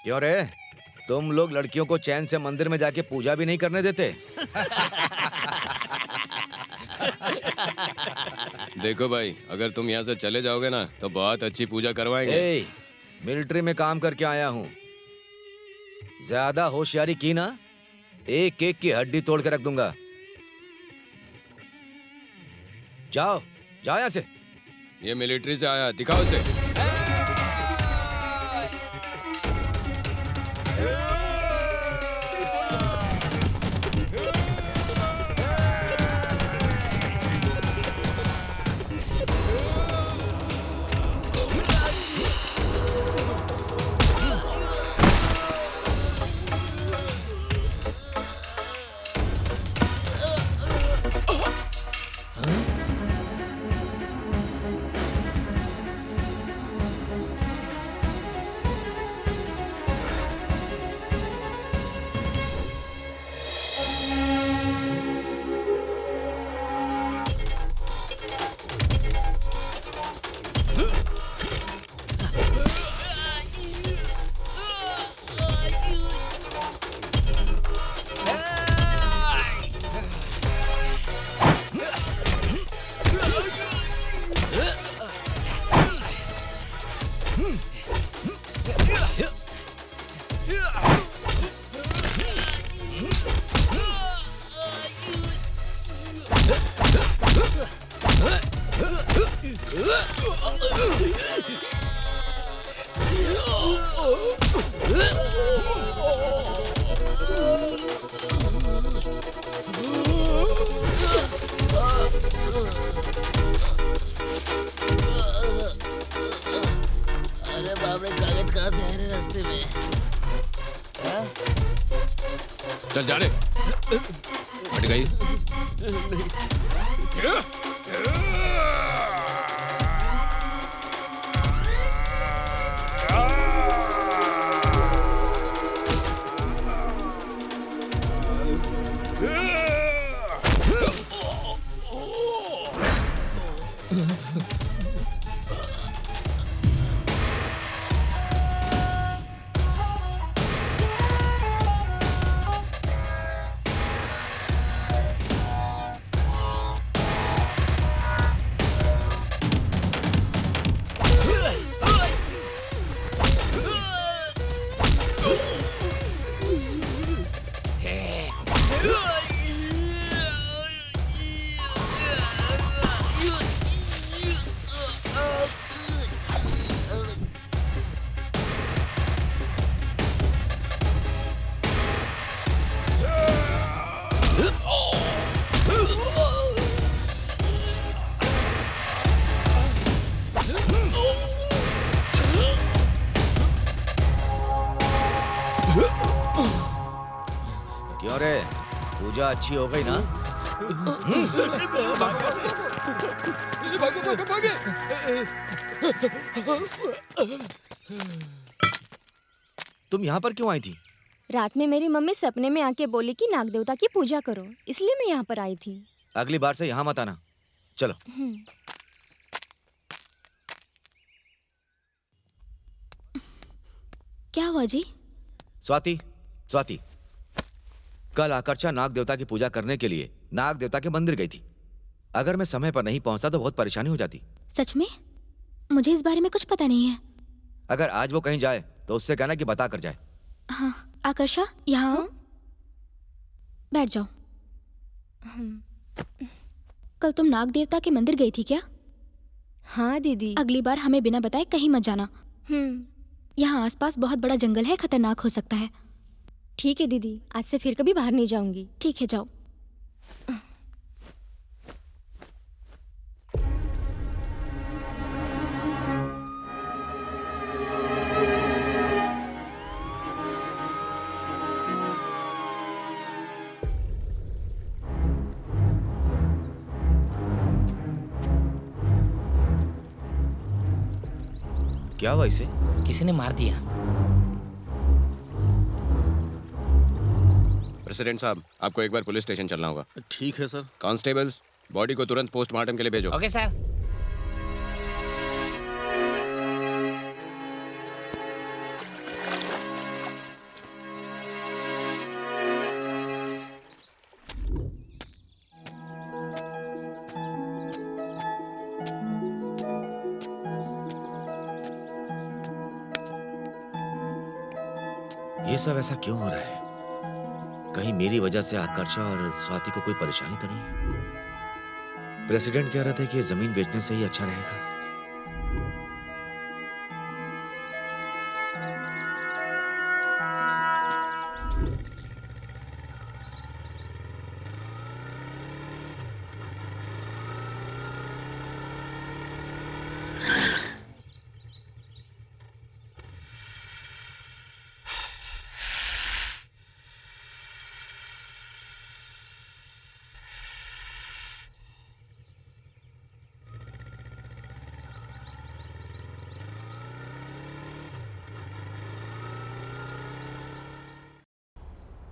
क्यों रे, तुम लोग लड़कियों को चैन से मंदिर में जाके पूजा भी नहीं करने देते? देखो भाई, अगर तुम यहाँ से चले जाओगे ना तो बहुत अच्छी पूजा करवाएंगे। मिलिट्री में काम करके आया हूँ, ज्यादा होशियारी की ना एक एक की हड्डी तोड़ के रख दूंगा। जाओ जाओ यहाँ से। ये मिलिट्री से आया, दिखाओ उसे। अरे बाप रे, कागज कहाँ से आ रहे रास्ते में? चल जा रे, हट गई। क्यों रे, पूजा अच्छी हो गई ना? तुम यहाँ पर क्यों आई थी? रात में मेरी मम्मी सपने में आके बोली कि नाग देवता की पूजा करो, इसलिए मैं यहाँ पर आई थी। अगली बार से यहाँ मत आना। चलो। क्या हुआ जी? स्वाति, स्वाति, कल आकर्षा नाग देवता की पूजा करने के लिए नाग देवता के मंदिर गई थी। अगर मैं समय पर नहीं पहुंचता तो बहुत परेशानी हो जाती। सच में? मुझे इस बारे में कुछ पता नहीं है। अगर आज वो कहीं जाए तो उससे कहना कि बता कर जाए। हाँ, आकर्षा यहाँ आओ, बैठ जाओ। कल तुम नाग देवता के मंदिर गई थी क्या? हाँ दीदी। अगली बार हमें बिना बताए कहीं मत जाना। यहाँ आसपास बहुत बड़ा जंगल है, खतरनाक हो सकता है। ठीक है दीदी, आज से फिर कभी बाहर नहीं जाऊंगी। ठीक है, जाओ। क्या हुआ इसे? किसी ने मार दिया। प्रेसिडेंट साहब, आपको एक बार पुलिस स्टेशन चलना होगा। ठीक है सर। कांस्टेबल्स, बॉडी को तुरंत पोस्टमार्टम के लिए भेजो। Okay sir. ये सब ऐसा क्यों हो रहा है? कहीं मेरी वजह से आकर्षा और स्वाति को कोई परेशानी तो नहीं? प्रेसिडेंट कह रहे थे कि ये जमीन बेचने से ही अच्छा रहेगा।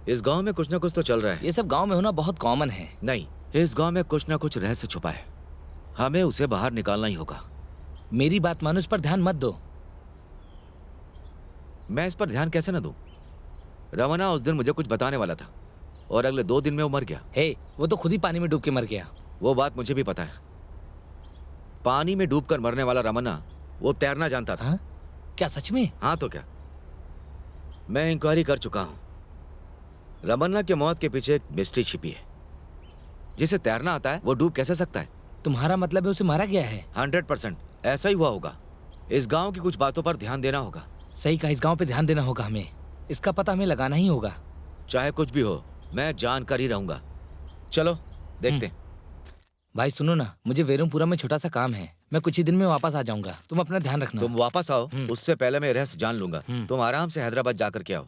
इस गांव में कुछ ना कुछ तो चल रहा है। ये सब गांव में होना बहुत कॉमन है। नहीं, इस गांव में कुछ ना कुछ रहस्य छुपा है। हमें उसे बाहर निकालना ही होगा। मेरी बात मानो, इस पर ध्यान मत दो। मैं इस पर ध्यान कैसे न दूं? रमना उस दिन मुझे कुछ बताने वाला था और अगले 2 दिन में वो मर गया। हे, वो तो खुद ही पानी में डूब के मर गया। वो बात मुझे भी पता है। पानी में डूबकर मरने वाला रमना वो तैरना जानता था। हाँ? क्या सच में? हाँ तो क्या, मैं इंक्वायरी कर चुका हूं। रमन्ना के मौत के पीछे एक मिस्ट्री छिपी है। जिसे तैरना आता है वो डूब कैसे सकता है? तुम्हारा मतलब है उसे मारा गया है? 100% ऐसा ही हुआ होगा। इस गांव की कुछ बातों पर ध्यान देना होगा। सही कहा, इस गांव पे ध्यान देना होगा हमें। इसका पता हमें लगाना ही होगा। चाहे कुछ भी हो, मैं जानकर ही रहूंगा। चलो देखते हैं। भाई सुनो ना, मुझे वेरुमपुरा में छोटा सा काम है। मैं कुछ ही दिन में वापस आ जाऊंगा। तुम अपना ध्यान रखना। तुम वापस आओ, उससे पहले मैं रहस्य जान लूंगा। तुम आराम से हैदराबाद जाकर के आओ।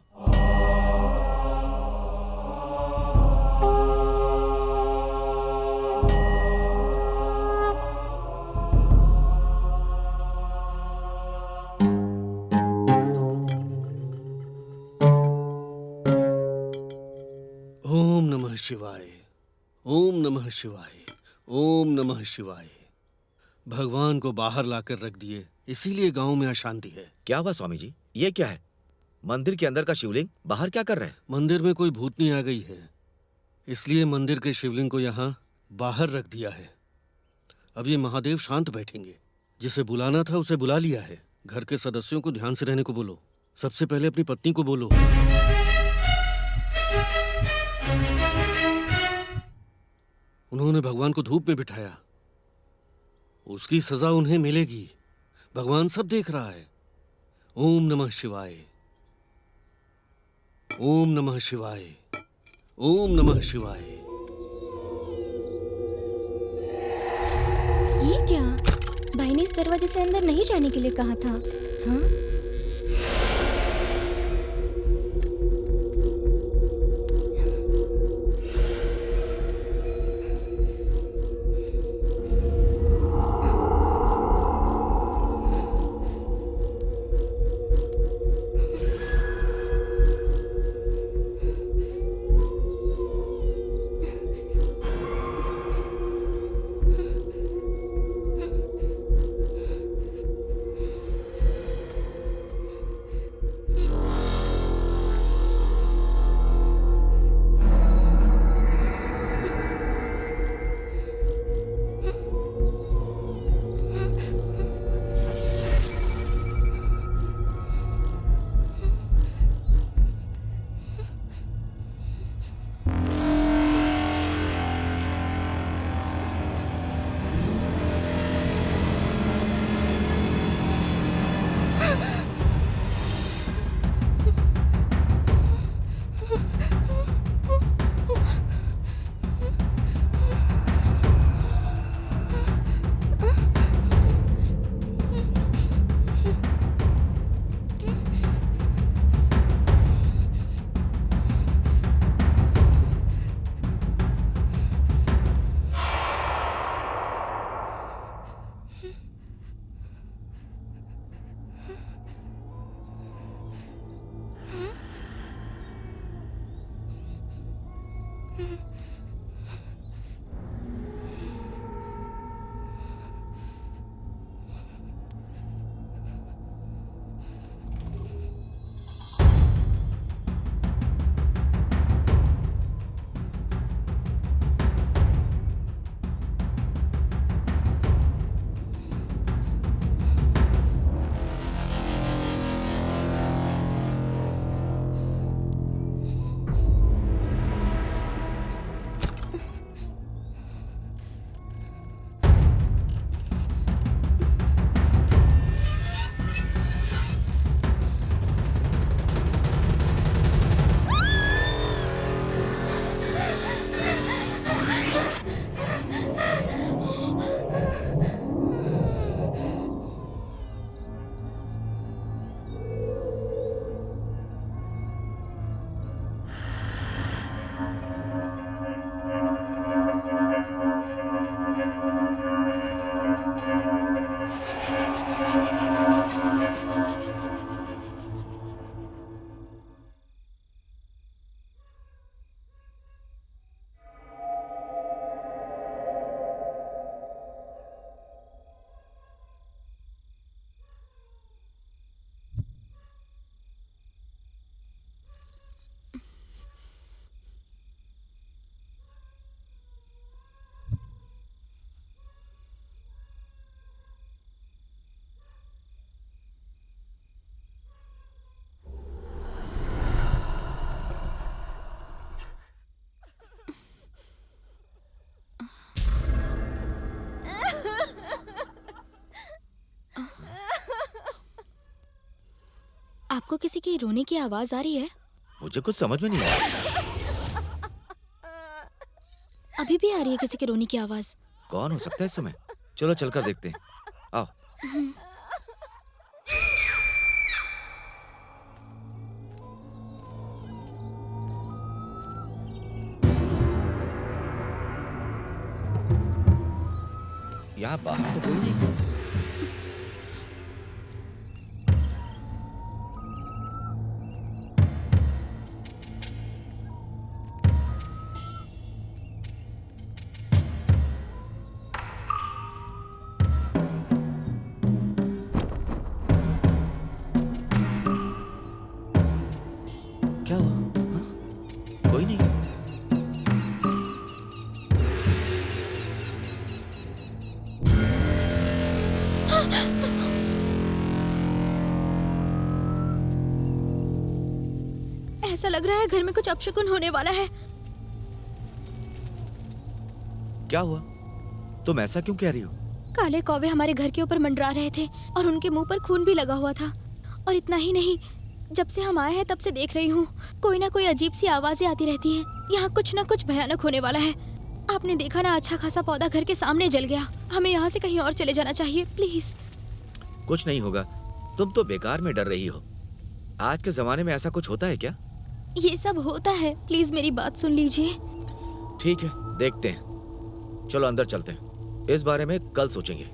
ओम नमः शिवाय, ओम नमः शिवाय, ओम नमः शिवाय। भगवान को बाहर लाकर रख दिए, इसीलिए गांव में अशांति है। क्या हुआ स्वामी जी? ये क्या है? मंदिर के अंदर का शिवलिंग बाहर क्या कर रहा है? मंदिर में कोई भूतनी आ गई है, इसलिए मंदिर के शिवलिंग को यहाँ बाहर रख दिया है। अब ये महादेव शांत बैठेंगे। जिसे बुलाना था उसे बुला लिया है। घर के सदस्यों को ध्यान से रहने को बोलो। सबसे पहले अपनी पत्नी को बोलो। उन्होंने भगवान को धूप में बिठाया, उसकी सजा उन्हें मिलेगी। भगवान सब देख रहा है। ओम नमः शिवाय, ओम नमः शिवाय, ओम नमः शिवाय। ये क्या? भाई ने इस दरवाजे से अंदर नहीं जाने के लिए कहा था। हाँ? आपको किसी के रोने की आवाज आ रही है? मुझे कुछ समझ में नहीं आया। अभी भी आ रही है किसी के रोने की आवाज? कौन हो सकता है इस समय? चलो चलकर देखते हैं। आओ। यहाँ बाहर तो कोई नहीं। क्या हुआ? हाँ? कोई नहीं। ऐसा लग रहा है घर में कुछ अपशकुन होने वाला है। क्या हुआ? तुम ऐसा क्यों कह रही हो? काले कौवे हमारे घर के ऊपर मंडरा रहे थे और उनके मुंह पर खून भी लगा हुआ था। और इतना ही नहीं, जब से हम आए हैं तब से देख रही हूँ कोई ना कोई अजीब सी आवाजें आती रहती हैं। यहाँ कुछ ना कुछ भयानक होने वाला है। आपने देखा ना, अच्छा खासा पौधा घर के सामने जल गया। हमें यहाँ से कहीं और चले जाना चाहिए, प्लीज। कुछ नहीं होगा, तुम तो बेकार में डर रही हो। आज के जमाने में ऐसा कुछ होता है क्या? ये सब होता है, प्लीज मेरी बात सुन लीजिए। ठीक है, देखते हैं। चलो अंदर चलते हैं, इस बारे में कल सोचेंगे।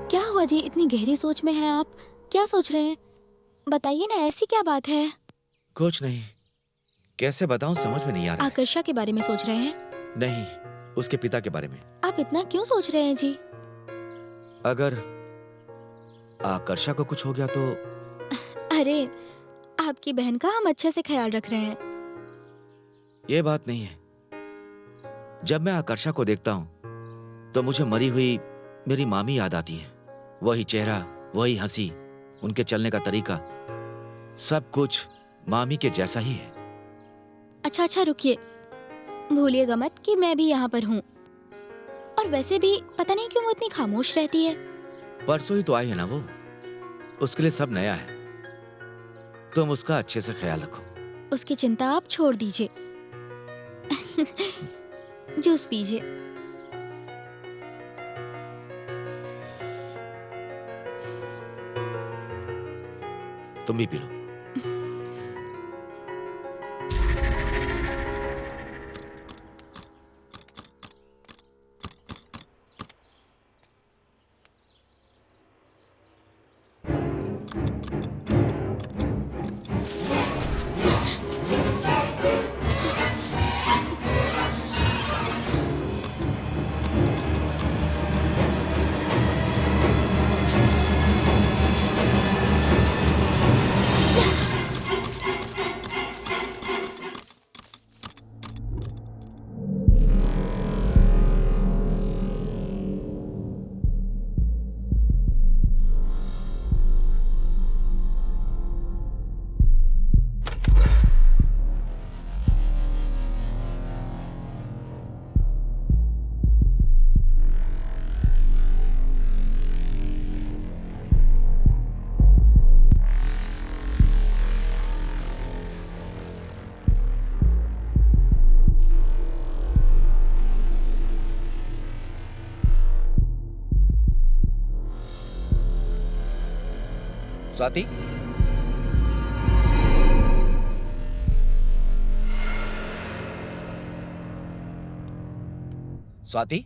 क्या हुआ जी, इतनी गहरी सोच में हैं आप? क्या सोच रहे हैं? बताइए ना, ऐसी क्या बात है? कुछ नहीं, कैसे बताऊं, समझ में नहीं आ रहा है। आकर्षा के बारे में सोच रहे हैं? नहीं, उसके पिता के बारे में। आप इतना क्यों सोच रहे हैं जी? अगर आकर्षा को कुछ हो गया तो? अरे, आपकी बहन का हम अच्छे से ख्याल रख रहे हैं। ये बात नहीं है। जब मैं आकर्षा को देखता हूँ तो मुझे मरी हुई मेरी मामी याद आती है। वही चेहरा, वही हंसी, उनके चलने का तरीका, सब कुछ मामी के जैसा ही है। अच्छा रुकिए, भूलिएगा मत कि मैं भी यहाँ पर हूँ। और वैसे भी पता नहीं क्यों वो इतनी खामोश रहती है। परसों ही तो आई है ना वो, उसके लिए सब नया है। तुम उसका अच्छे से ख्याल रखो। उसकी चिंता आप छोड़ दीजिए। जूस पीजिए। तुम भी पी लो। स्वाति, स्वाति,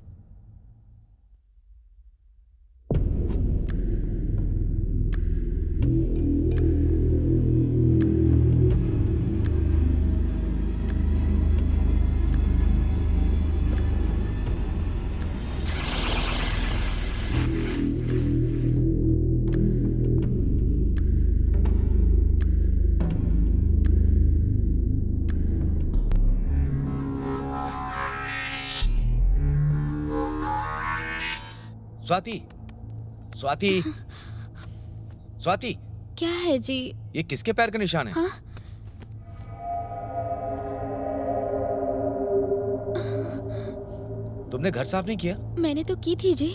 स्वाति, स्वाति, स्वाति, क्या है जी? ये किसके पैर का निशान है? हाँ? तुमने घर साफ नहीं किया? मैंने तो की थी जी।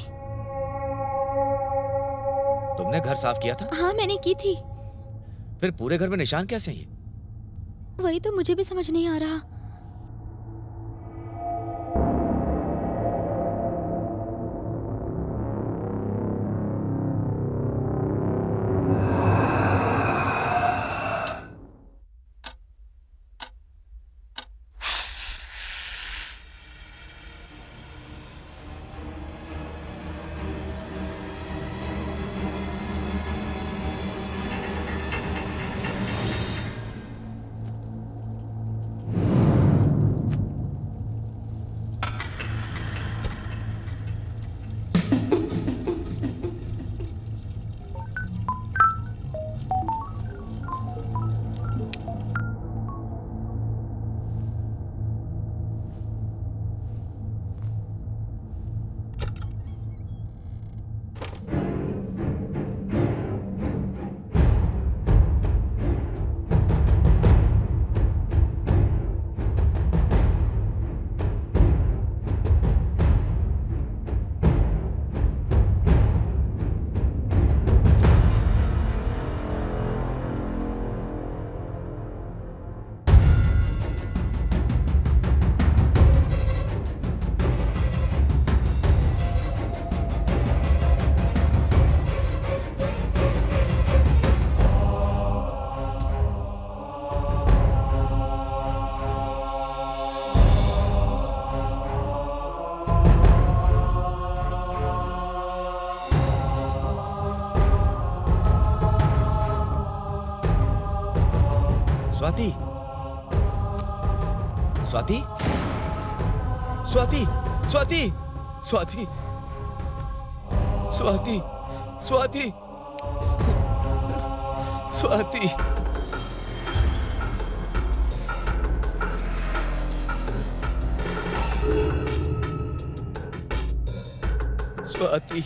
तुमने घर साफ किया था? हाँ मैंने की थी। फिर पूरे घर में निशान कैसे हैं ये? वही तो मुझे भी समझ नहीं आ रहा। स्वाति, स्वाति, स्वाति, स्वाति, स्वाति, स्वाति, स्वाति, स्वाति,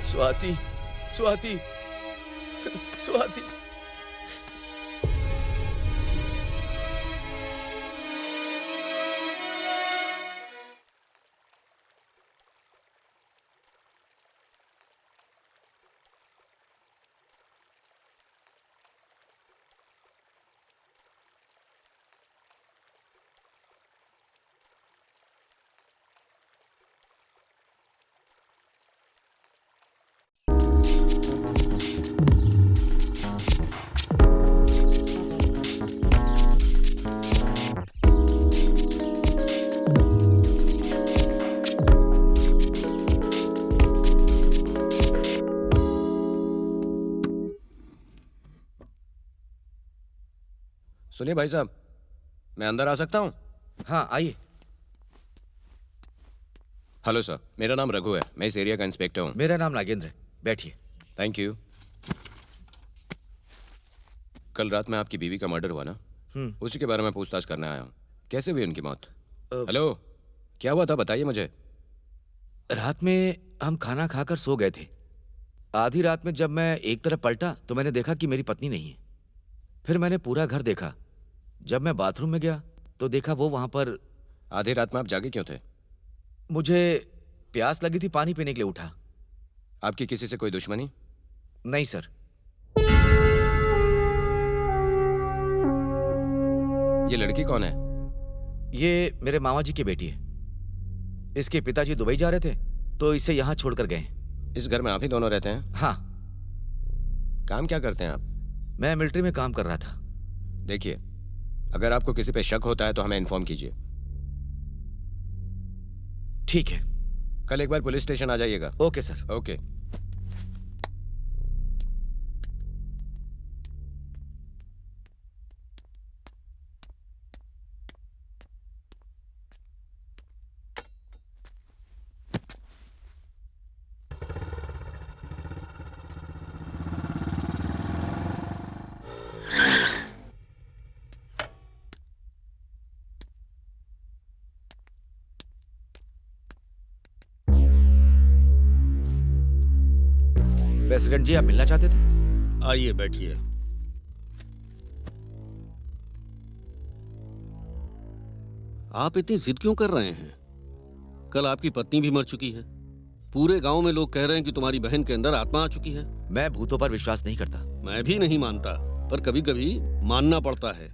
स्वाति, स्वाति, स्वाति, स्वाति, सुनिए भाई साहब, मैं अंदर आ सकता हूँ? हाँ आइए। हेलो सर, मेरा नाम रघु है, मैं इस एरिया का इंस्पेक्टर हूँ। मेरा नाम नागेंद्र है, बैठिए। Thank you. कल रात में आपकी बीवी का मर्डर हुआ ना, उसी के बारे में पूछताछ करने आया हूँ। कैसे हुई उनकी मौत? हेलो, क्या हुआ था बताइए मुझे। रात में हम खाना खाकर सो गए थे। आधी रात में जब मैं एक तरफ पलटा तो मैंने देखा कि मेरी पत्नी नहीं है। फिर मैंने पूरा घर देखा। जब मैं बाथरूम में गया तो देखा वो वहां पर। आधी रात में आप जागे क्यों थे? मुझे प्यास लगी थी, पानी पीने के लिए उठा। आपकी किसी से कोई दुश्मनी? नहीं सर। ये लड़की कौन है? ये मेरे मामा जी की बेटी है। इसके पिताजी दुबई जा रहे थे तो इसे यहाँ छोड़कर गए। इस घर में आप ही दोनों रहते हैं? हाँ। काम क्या करते हैं आप? मैं मिलिट्री में काम कर रहा था। देखिए, अगर आपको किसी पे शक होता है तो हमें इन्फॉर्म कीजिए। ठीक है। कल एक बार पुलिस स्टेशन आ जाइएगा। Okay sir. ओके। प्रेसिडेंट जी, आप मिलना चाहते थे? आइए बैठिए। आप इतनी जिद क्यों कर रहे हैं? कल आपकी पत्नी भी मर चुकी है। पूरे गांव में लोग कह रहे हैं कि तुम्हारी बहन के अंदर आत्मा आ चुकी है। मैं भूतों पर विश्वास नहीं करता। मैं भी नहीं मानता, पर कभी कभी मानना पड़ता है।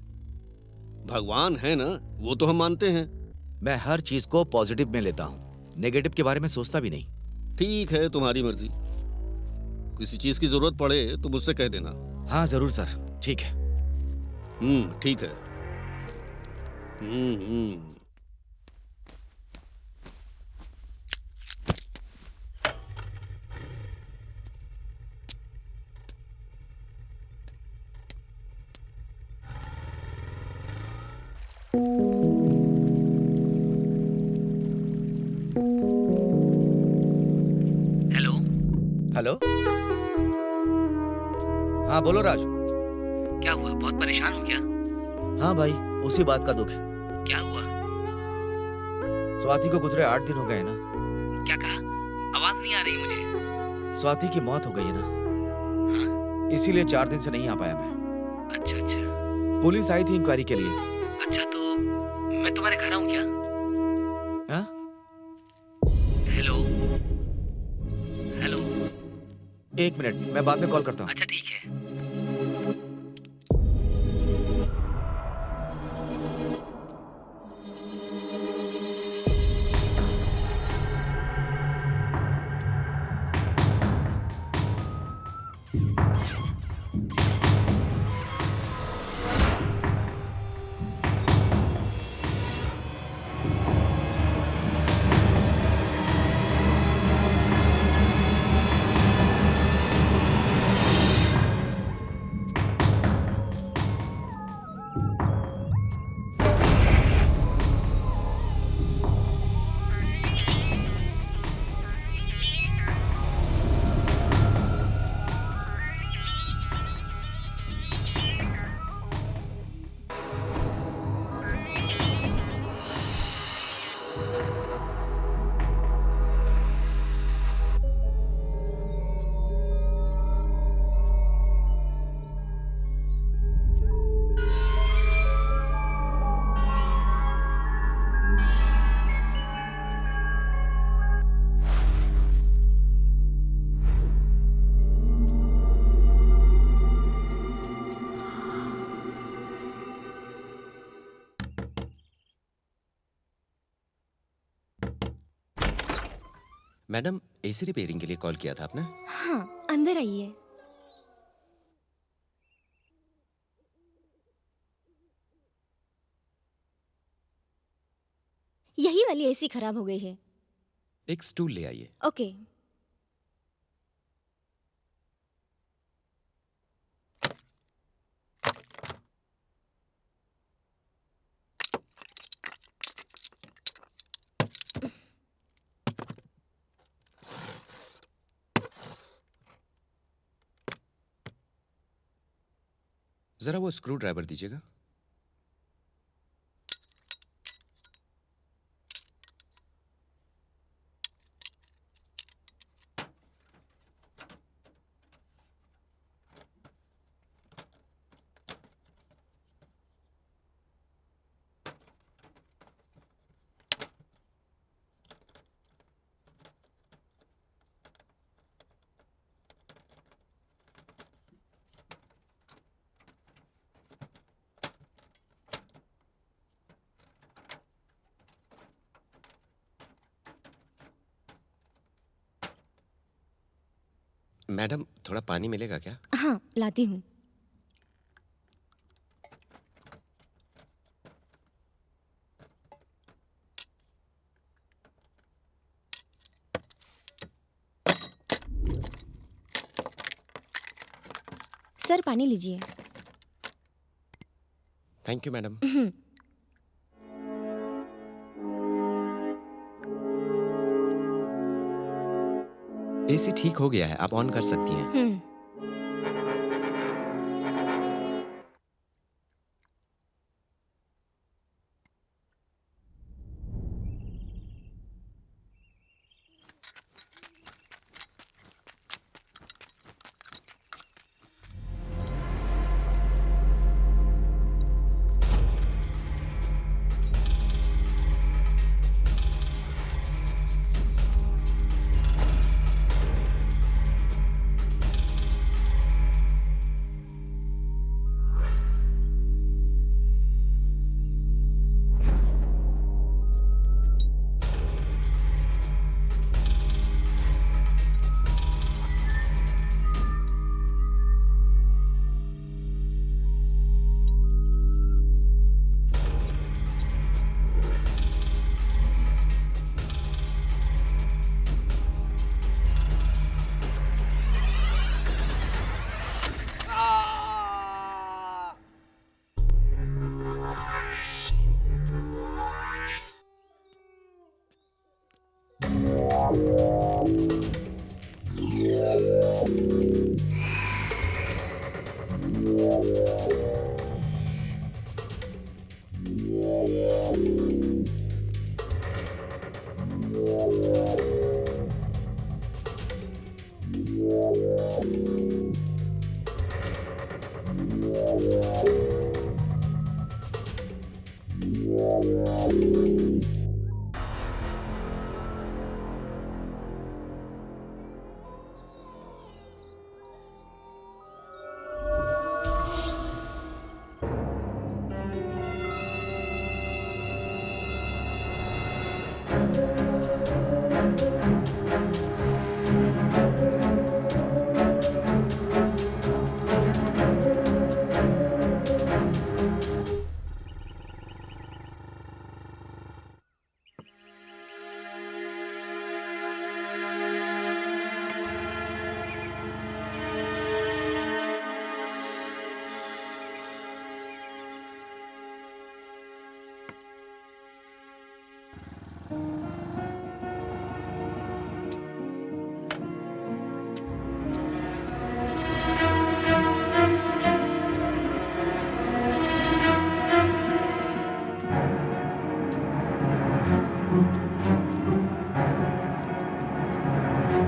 भगवान है ना, वो तो हम मानते हैं। मैं हर चीज को पॉजिटिव में लेता हूँ, नेगेटिव के बारे में सोचता भी नहीं। ठीक है, तुम्हारी मर्जी। किसी चीज की जरूरत पड़े तो मुझसे कह देना। हाँ जरूर सर, ठीक है। ठीक है। हेलो। हेलो। हाँ बोलो राज। क्या हुआ, बहुत परेशान हो क्या? हाँ भाई, उसी बात का दुख है। क्या हुआ? स्वाति को गुजरे 8 दिन हो गए ना। क्या कहा? आवाज नहीं आ रही मुझे। स्वाति की मौत हो गई है ना। हाँ? इसीलिए 4 दिन से नहीं आ पाया मैं। अच्छा अच्छा। पुलिस आई थी इंक्वायरी के लिए। अच्छा, तो मैं तुम्हारे घर आऊं क्या? हाँ? Hello hello. 1 मिनट, मैं बाद में कॉल करता हूँ। अच्छा ठीक है। मैडम, एसी रिपेयरिंग के लिए कॉल किया था आपने? हाँ, अंदर आइए। यही वाली एसी खराब हो गई है। एक स्टूल ले आइए। ओके। जरा वो स्क्रू ड्राइवर दीजिएगा। मैडम थोड़ा पानी मिलेगा क्या? हाँ, लाती हूँ। सर पानी लीजिए। Thank you madam. एसी ठीक हो गया है, आप ऑन कर सकती हैं।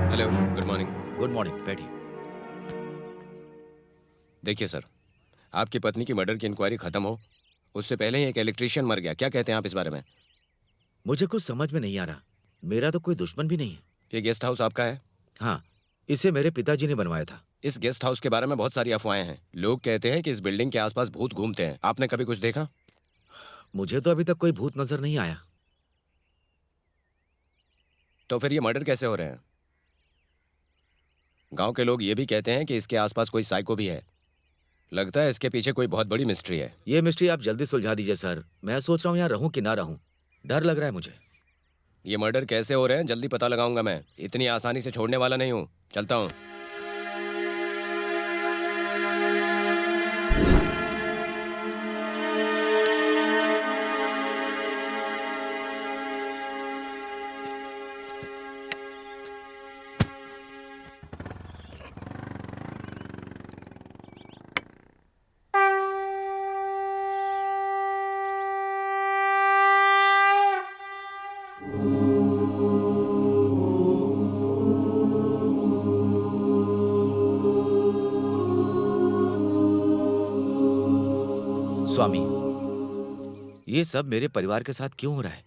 Hello, good morning. Good morning, बैठिए। देखिए सर, आपकी पत्नी की मर्डर की इंक्वायरी खत्म हो उससे पहले ही एक इलेक्ट्रिशियन मर गया। क्या कहते हैं आप इस बारे में? मुझे कुछ समझ में नहीं आ रहा। मेरा तो कोई दुश्मन भी नहीं है। ये गेस्ट हाउस आपका है? हाँ, इसे मेरे पिताजी ने बनवाया था। इस गेस्ट हाउस के बारे में बहुत सारी अफवाहें हैं। लोग कहते हैं कि इस बिल्डिंग के आसपास भूत घूमते हैं। आपने कभी कुछ देखा? मुझे तो अभी तक कोई भूत नजर नहीं आया। तो फिर ये मर्डर कैसे हो रहे हैं? गांव के लोग ये भी कहते हैं कि इसके आसपास कोई साइको भी है। लगता है इसके पीछे कोई बहुत बड़ी मिस्ट्री है। ये मिस्ट्री आप जल्दी सुलझा दीजिए सर। मैं सोच रहा हूँ यहाँ रहूं कि ना रहूं। डर लग रहा है मुझे। ये मर्डर कैसे हो रहे हैं जल्दी पता लगाऊंगा मैं। इतनी आसानी से छोड़ने वाला नहीं हूँ। चलता हूँ। स्वामी, ये सब मेरे परिवार के साथ क्यों हो रहा है?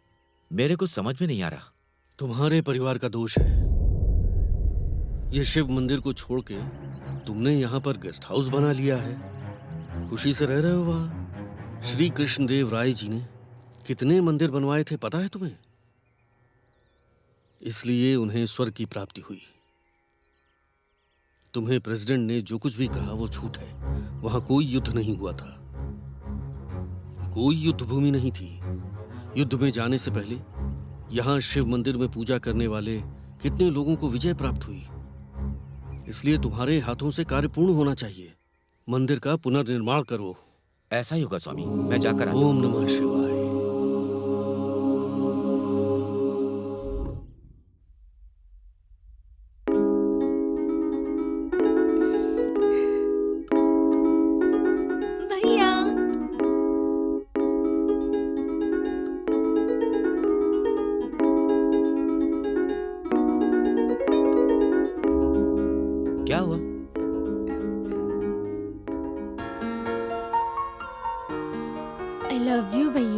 मेरे को समझ में नहीं आ रहा। तुम्हारे परिवार का दोष है। ये शिव मंदिर को छोड़ के तुमने यहाँ पर गेस्ट हाउस बना लिया है। खुशी से रह रहे हो वहां। श्री कृष्णदेव राय जी ने कितने मंदिर बनवाए थे पता है तुम्हें? इसलिए उन्हें स्वर्ग की प्राप्ति हुई। तुम्हें प्रेसिडेंट ने जो कुछ भी कहा वो झूठ है। वहां कोई युद्ध नहीं हुआ था, कोई युद्ध भूमि नहीं थी। युद्ध में जाने से पहले यहाँ शिव मंदिर में पूजा करने वाले कितने लोगों को विजय प्राप्त हुई। इसलिए तुम्हारे हाथों से कार्य पूर्ण होना चाहिए। मंदिर का पुनर्निर्माण करो। ऐसा ही होगा स्वामी, मैं जाकर आता हूं। ओम नमः शिवाय। भैया क्या हुआ? आई लव यू भैया।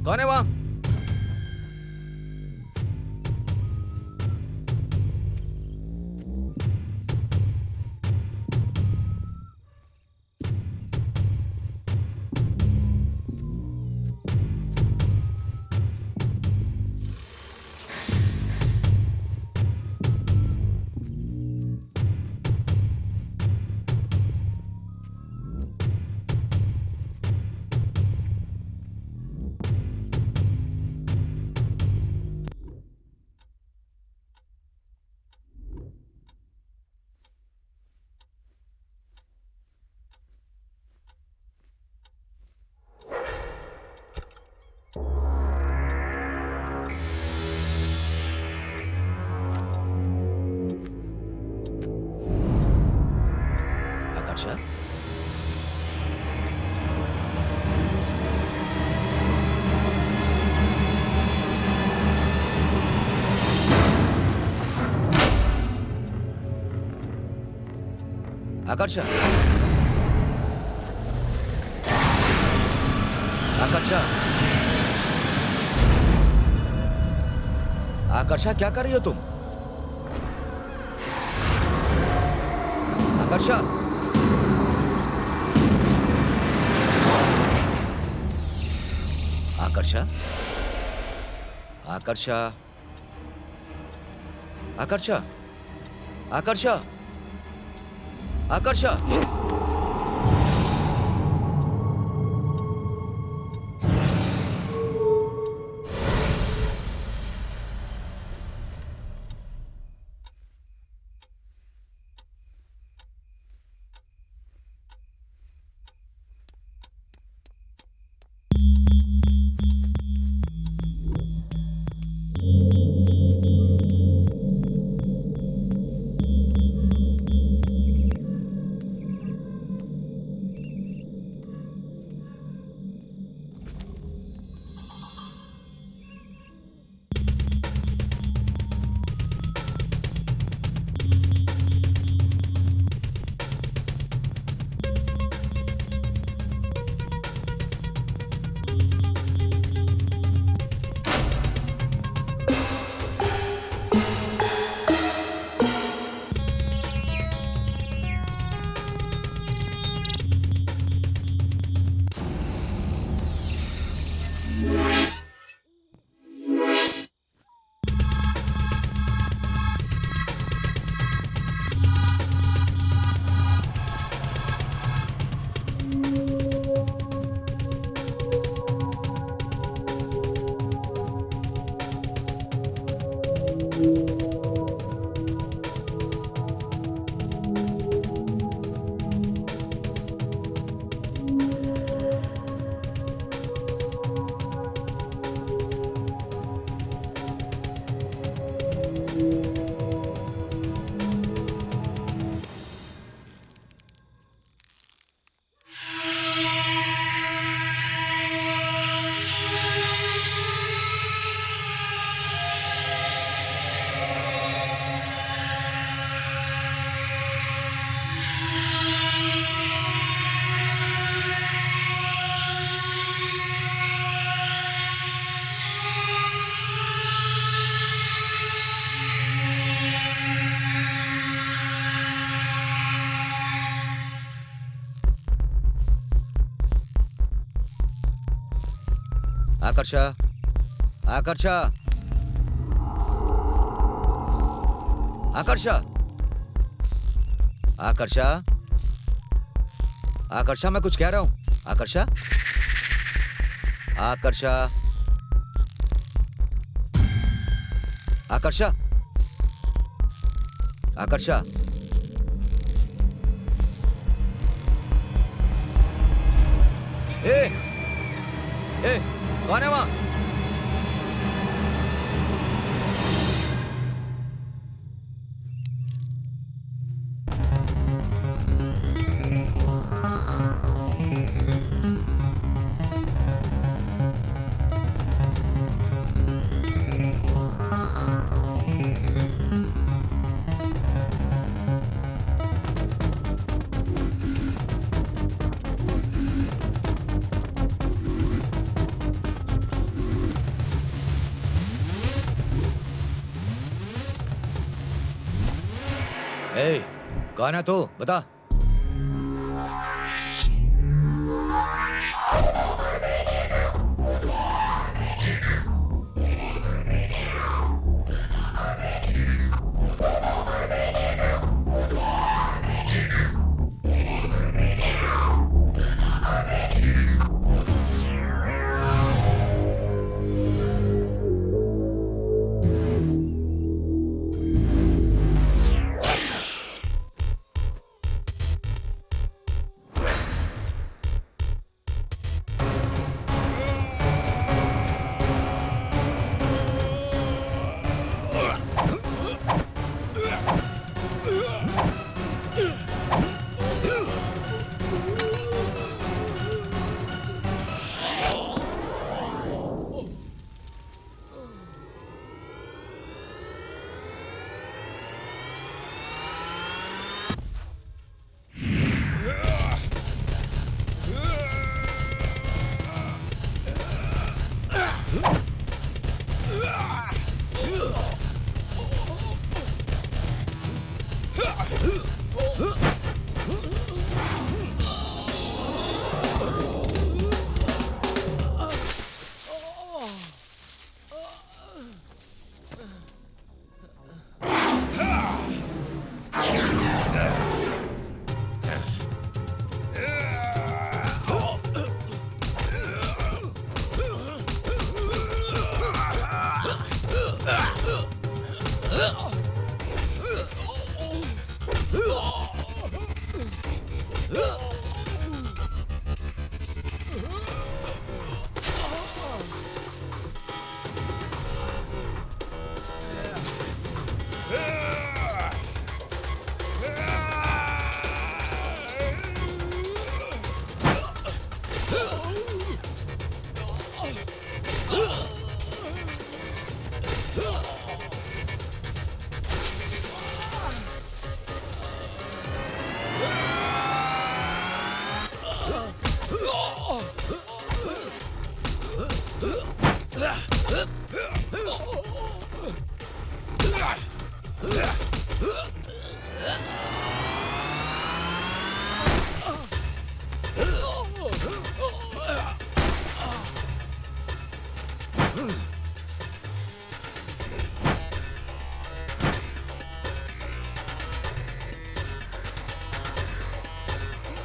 कौन है वहां? आकर्षा, आकर्षा, आकर्षा, आकर्षा, क्या कर रही हो तुम? आकर्षा, आकर्षा, आकर्षा, आकर्षा, आकर्षा, आकर्षा। आकर्षा, आकर्षा, आकर्षा, आकर्षा, आकर्षा, मैं कुछ कह रहा हूं। आकर्षा, आकर्षा, आकर्षा, आकर्षा, ए, कौन है वहां? ए, कौन है तू? बता।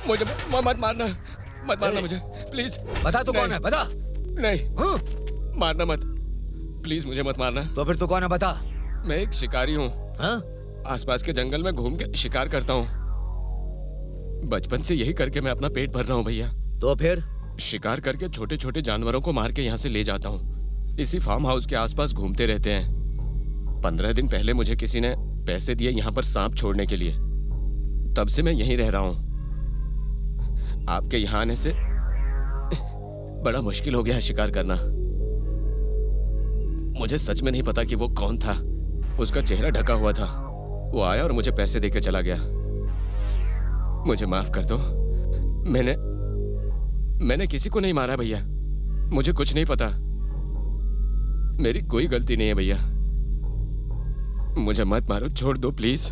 मुझे मत मारना, मत मारना मुझे प्लीज। बता तू कौन है, बता। नहीं, मारना मत प्लीज, मुझे मत मारना। तो फिर तू कौन है, बता। मैं एक शिकारी हूँ। आसपास के जंगल में घूम के शिकार करता हूँ। बचपन से यही करके मैं अपना पेट भर रहा हूँ भैया। तो फिर शिकार करके छोटे छोटे जानवरों को मार के यहाँ से ले जाता हूँ। इसी फार्म हाउस के आसपास घूमते रहते हैं। 15 दिन पहले मुझे किसी ने पैसे दिए यहाँ पर सांप छोड़ने के लिए, तब से मैं यहीं रह रहा हूँ। आपके यहाँ आने से बड़ा मुश्किल हो गया है शिकार करना। मुझे सच में नहीं पता कि वो कौन था। उसका चेहरा ढका हुआ था। वो आया और मुझे पैसे देके चला गया। मुझे माफ कर दो। मैंने किसी को नहीं मारा भैया। मुझे कुछ नहीं पता। मेरी कोई गलती नहीं है भैया। मुझे मत मारो, छोड़ दो प्लीज।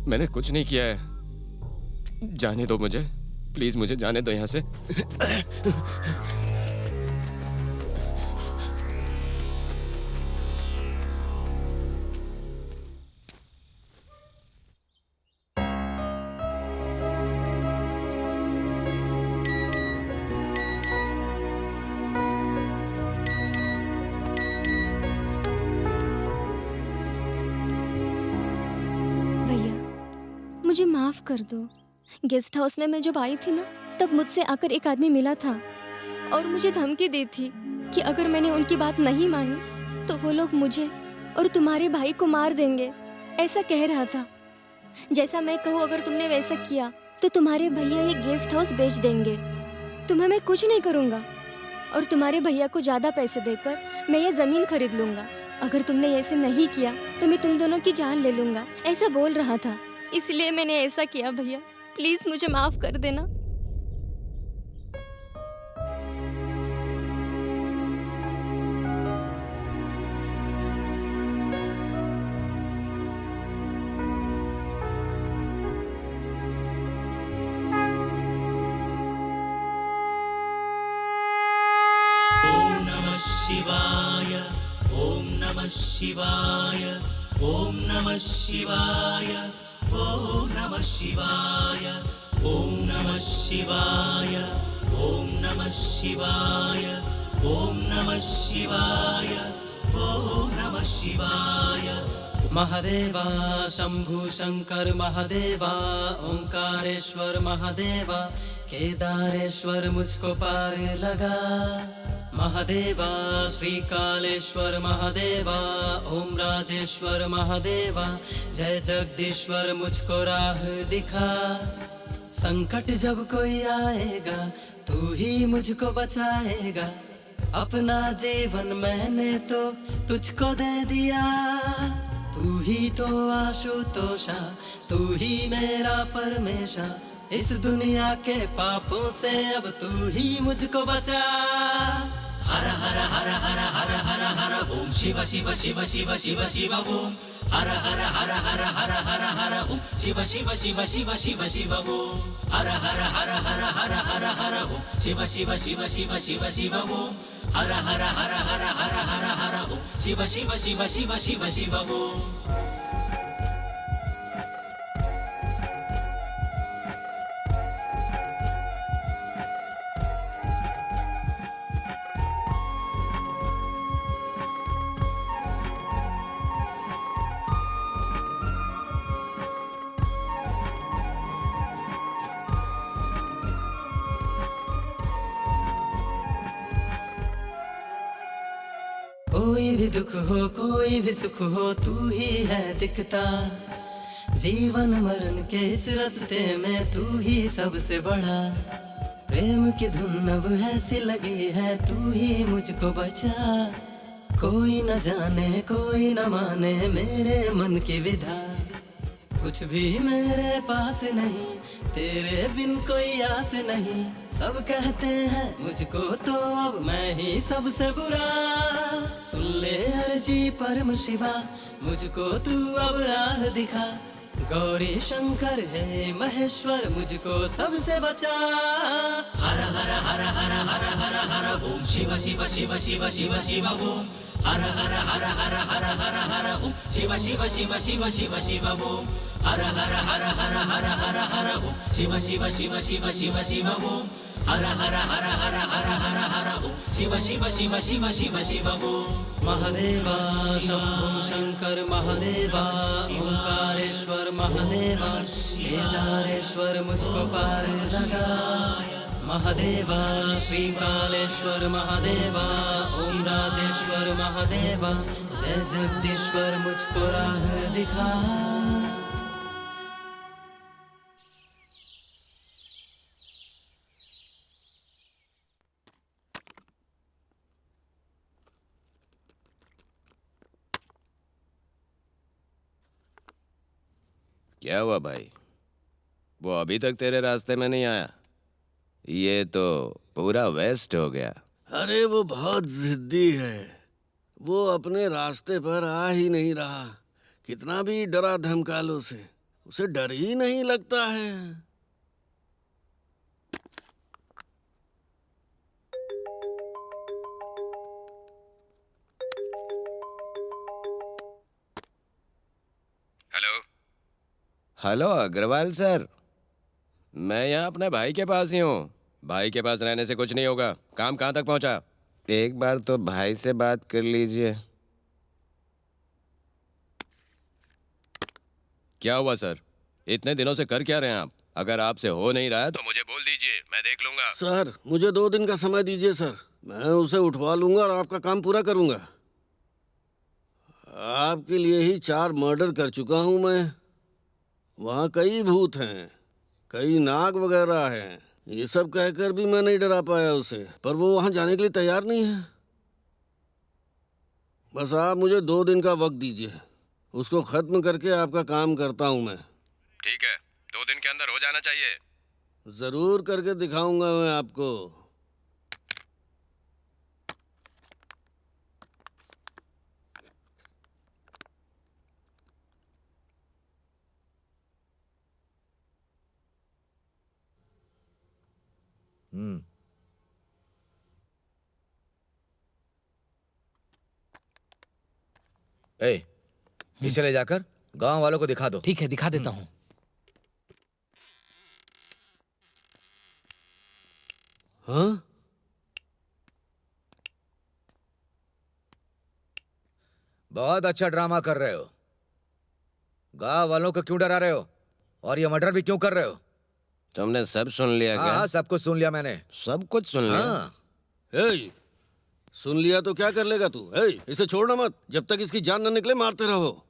मैंने कुछ नहीं किया है। जाने दो मुझे प्लीज, मुझे जाने दो यहाँ से। मुझे माफ कर दो। गेस्ट हाउस में मैं जब आई थी ना, तब मुझसे आकर एक आदमी मिला था और मुझे धमकी दी थी कि अगर मैंने उनकी बात नहीं मानी तो वो लोग मुझे और तुम्हारे भाई को मार देंगे, ऐसा कह रहा था। जैसा मैं कहूँ अगर तुमने वैसा किया तो तुम्हारे भैया ये गेस्ट हाउस बेच देंगे। तुम्हें मैं कुछ नहीं करूँगा और तुम्हारे भैया को ज़्यादा पैसे देकर मैं ये ज़मीन खरीद लूँगा। अगर तुमने ऐसे नहीं किया तो मैं तुम दोनों की जान ले लूँगा, ऐसा बोल रहा था। इसलिए मैंने ऐसा किया। भैया प्लीज मुझे माफ कर देना। शिवाय ओम नमः शिवाय ओम नमः शिवाय ओम नमः शिवाय ओम नमः शिवाय ओम नमः शिवाय ओम नमः शिवाय ओम नमः शिवाय महादेवा शंभु शंकर महादेवा ओंकारेश्वर महादेवा केदारेश्वर मुझको पार लगा महादेवा श्रीकालेश्वर महादेवा ओम राजेश्वर महादेवा जय जगदीश्वर मुझको राह दिखा संकट जब कोई आएगा तू ही मुझको बचाएगा अपना जीवन मैंने तो तुझको दे दिया तू ही तो आशुतोषा तू ही मेरा परमेशा इस दुनिया के पापों से अब तू ही मुझको बचा हर हर हर हर हर हर हर ओम शिव शिव शिव शिव शिव शिव ओम हर हर हर हर हर हर हर ओम शिव शिव शिव शिव शिव शिव ओम हर हर हर हर हर हर हर ओम शिव शिव शिव शिव शिव शिव ओम हर हर हर हर हर हर हर ओम शिव शिव शिव शिव शिव शिव ओम कोई भी दुख हो कोई भी सुख हो तू ही है दिखता जीवन मरण के इस रास्ते में तू ही सबसे बड़ा प्रेम की धुन अब ऐसी लगी है तू ही मुझको बचा कोई न जाने कोई न माने मेरे मन की विधा कुछ भी मेरे पास नहीं तेरे बिन कोई आस नहीं सब कहते हैं मुझको तो अब मैं ही सबसे बुरा सुन ले अर्जी परम शिवा मुझको तू अब राह दिखा गौरी शंकर है महेश्वर मुझको सबसे बचा हर हर हर हर हर हर हर ओम शिव शिव शिव शिव शिव शिव ओम हर हर हर हर हर हर हर ओम शिव शिव शिव शिव शिव शिव ओम हर हर हर हर हर हर हर ओम शिव शिव शिव शिव शिव शिव ओम हर हर हर हर हर हर हर ओम शिव शिव शिव शिव शिव शिव ओम महादेवा शंभु शंकर महादेवा ओंकारेश्वर महादेवा केदारेश्वर मुझको पार लगा महादेवा श्रीकालेश्वर महादेवा ओम राजेश्वर महादेवा जय जगदीश्वर मुझको राह दिखा क्या हुआ भाई? वो अभी तक तेरे रास्ते में नहीं आया? ये तो पूरा वेस्ट हो गया। अरे वो बहुत जिद्दी है, वो अपने रास्ते पर आ ही नहीं रहा। कितना भी डरा धमका लो उसे डर ही नहीं लगता है। हेलो अग्रवाल सर, मैं यहाँ अपने भाई के पास ही हूँ। भाई के पास रहने से कुछ नहीं होगा। काम कहाँ तक पहुँचा? एक बार तो भाई से बात कर लीजिए। क्या हुआ सर? इतने दिनों से कर क्या रहे हैं आप? अगर आपसे हो नहीं रहा है तो मुझे बोल दीजिए, मैं देख लूंगा। सर मुझे 2 दिन का समय दीजिए सर, मैं उसे उठवा लूंगा और आपका काम पूरा करूंगा। आपके लिए ही 4 मर्डर कर चुका हूं मैं। वहाँ कई भूत हैं, कई नाग वगैरह हैं। ये सब कहकर भी मैं नहीं डरा पाया उसे, पर वो वहाँ जाने के लिए तैयार नहीं है। बस आप मुझे 2 दिन का वक्त दीजिए, उसको खत्म करके आपका काम करता हूँ मैं। ठीक है, 2 दिन के अंदर हो जाना चाहिए। जरूर करके दिखाऊंगा मैं आपको। ए, इसे ले जाकर गांव वालों को दिखा दो। ठीक है, दिखा देता हूँ। हाँ? बहुत अच्छा ड्रामा कर रहे हो। गांव वालों को क्यों डरा रहे हो? और ये मर्डर भी क्यों कर रहे हो? तुमने सब सुन लिया क्या? हाँ, सब कुछ सुन लिया मैंने। सब कुछ सुन लिया? हाँ। ए, सुन लिया तो क्या कर लेगा तू? ए, इसे छोड़ना मत, जब तक इसकी जान न निकले मारते रहो।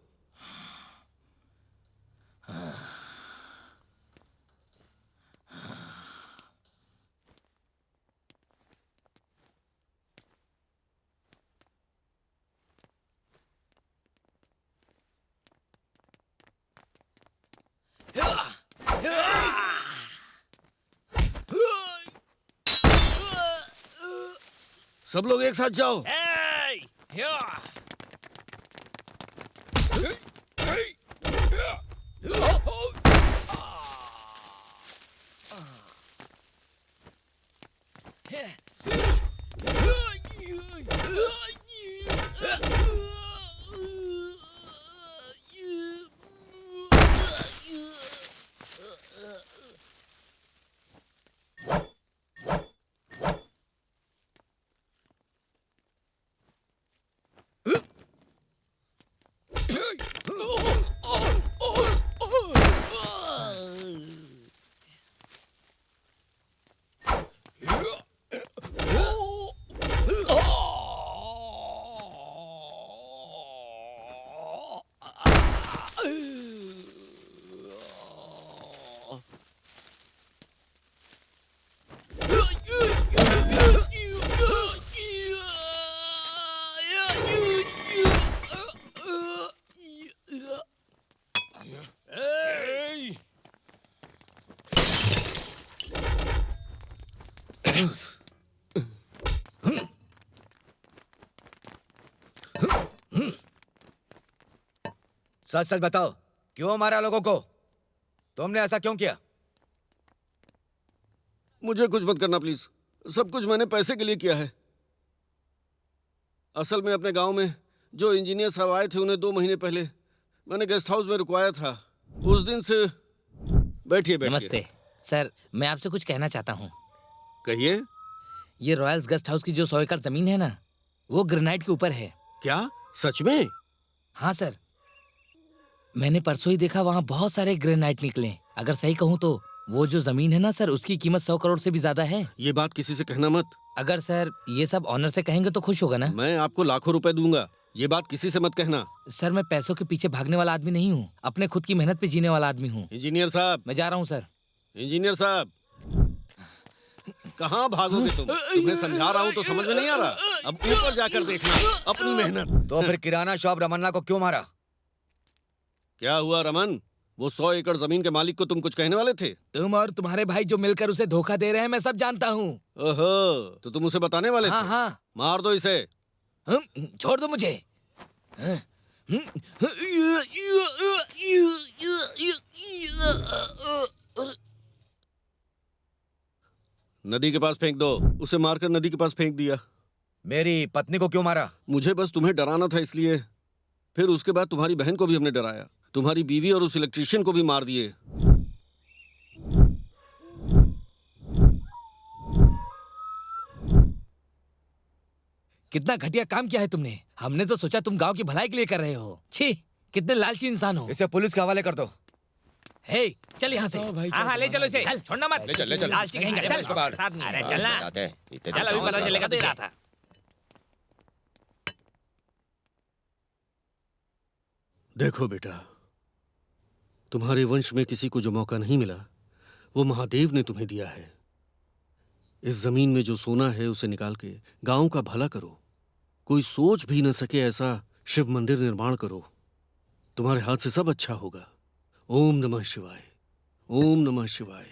सब लोग एक साथ जाओ। सच सच बताओ, क्यों मारा लोगों को? तुमने ऐसा क्यों किया? मुझे कुछ मत करना प्लीज। सब कुछ मैंने पैसे के लिए किया है। असल में अपने गांव में जो इंजीनियर साहब आए थे उन्हें 2 महीने पहले मैंने गेस्ट हाउस में रुकवाया था। उस दिन से बैठिए बैठिए। नमस्ते सर, मैं आपसे कुछ कहना चाहता हूँ। कहिए। ये रॉयल्स गेस्ट हाउस की जो 100 एकड़ जमीन है ना, वो ग्रेनाइट के ऊपर है। क्या सच में? हाँ सर, मैंने परसों ही देखा, वहाँ बहुत सारे ग्रेनाइट निकले। अगर सही कहूँ तो वो जो जमीन है ना सर, उसकी कीमत 100 करोड़ से भी ज्यादा है। ये बात किसी से कहना मत। अगर सर ये सब ऑनर से कहेंगे तो खुश होगा ना? मैं आपको लाखों रुपए दूंगा, ये बात किसी से मत कहना। सर मैं पैसों के पीछे भागने वाला आदमी नहीं हूँ, अपने खुद की मेहनत पे जीने वाला आदमी हूँ। इंजीनियर साहब। मैं जा रहा हूँ सर। इंजीनियर साहब, कहाँ भागोगे तुम? तुम्हें समझा रहा हूँ तो समझ में नहीं आ रहा? अब ऊपर जाकर देखना अपनी मेहनत। तो फिर किराना शॉप रमन्ना को क्यों मारा? क्या हुआ रमन? वो 100 एकड़ जमीन के मालिक को तुम कुछ कहने वाले थे? तुम और तुम्हारे भाई जो मिलकर उसे धोखा दे रहे हैं, मैं सब जानता हूँ। ओहो, तो तुम उसे बताने वाले थे? हाँ हाँ। मार दो इसे। छोड़ दो मुझे। नदी के पास फेंक दो। उसे मारकर नदी के पास फेंक दिया। मेरी पत्नी को क्यों मारा? मुझे बस तुम्हें डराना था इसलिए। फिर उसके बाद तुम्हारी बहन को भी हमने डराया। तुम्हारी बीवी और उस इलेक्ट्रिशियन को भी मार दिए। कितना घटिया काम किया है तुमने। हमने तो सोचा तुम गांव की भलाई के लिए कर रहे हो। छी, कितने लालची इंसान हो। इसे पुलिस के हवाले कर दो। हे, चल यहाँ से। हाँ ले चलो इसे। चल, छोड़ना मत। ले चल। लालची कहेंगे। चल इसको बाहर। साथ में। अरे चलना। चल अभी पता चलेगा दे रहा था। देखो बेटा, तुम्हारे वंश में किसी को जो मौका नहीं मिला वो महादेव ने तुम्हें दिया है। इस जमीन में जो सोना है उसे निकाल के गांव का भला करो। कोई सोच भी न सके ऐसा शिव मंदिर निर्माण करो। तुम्हारे हाथ से सब अच्छा होगा। ओम नमः शिवाय। ओम नमः शिवाय।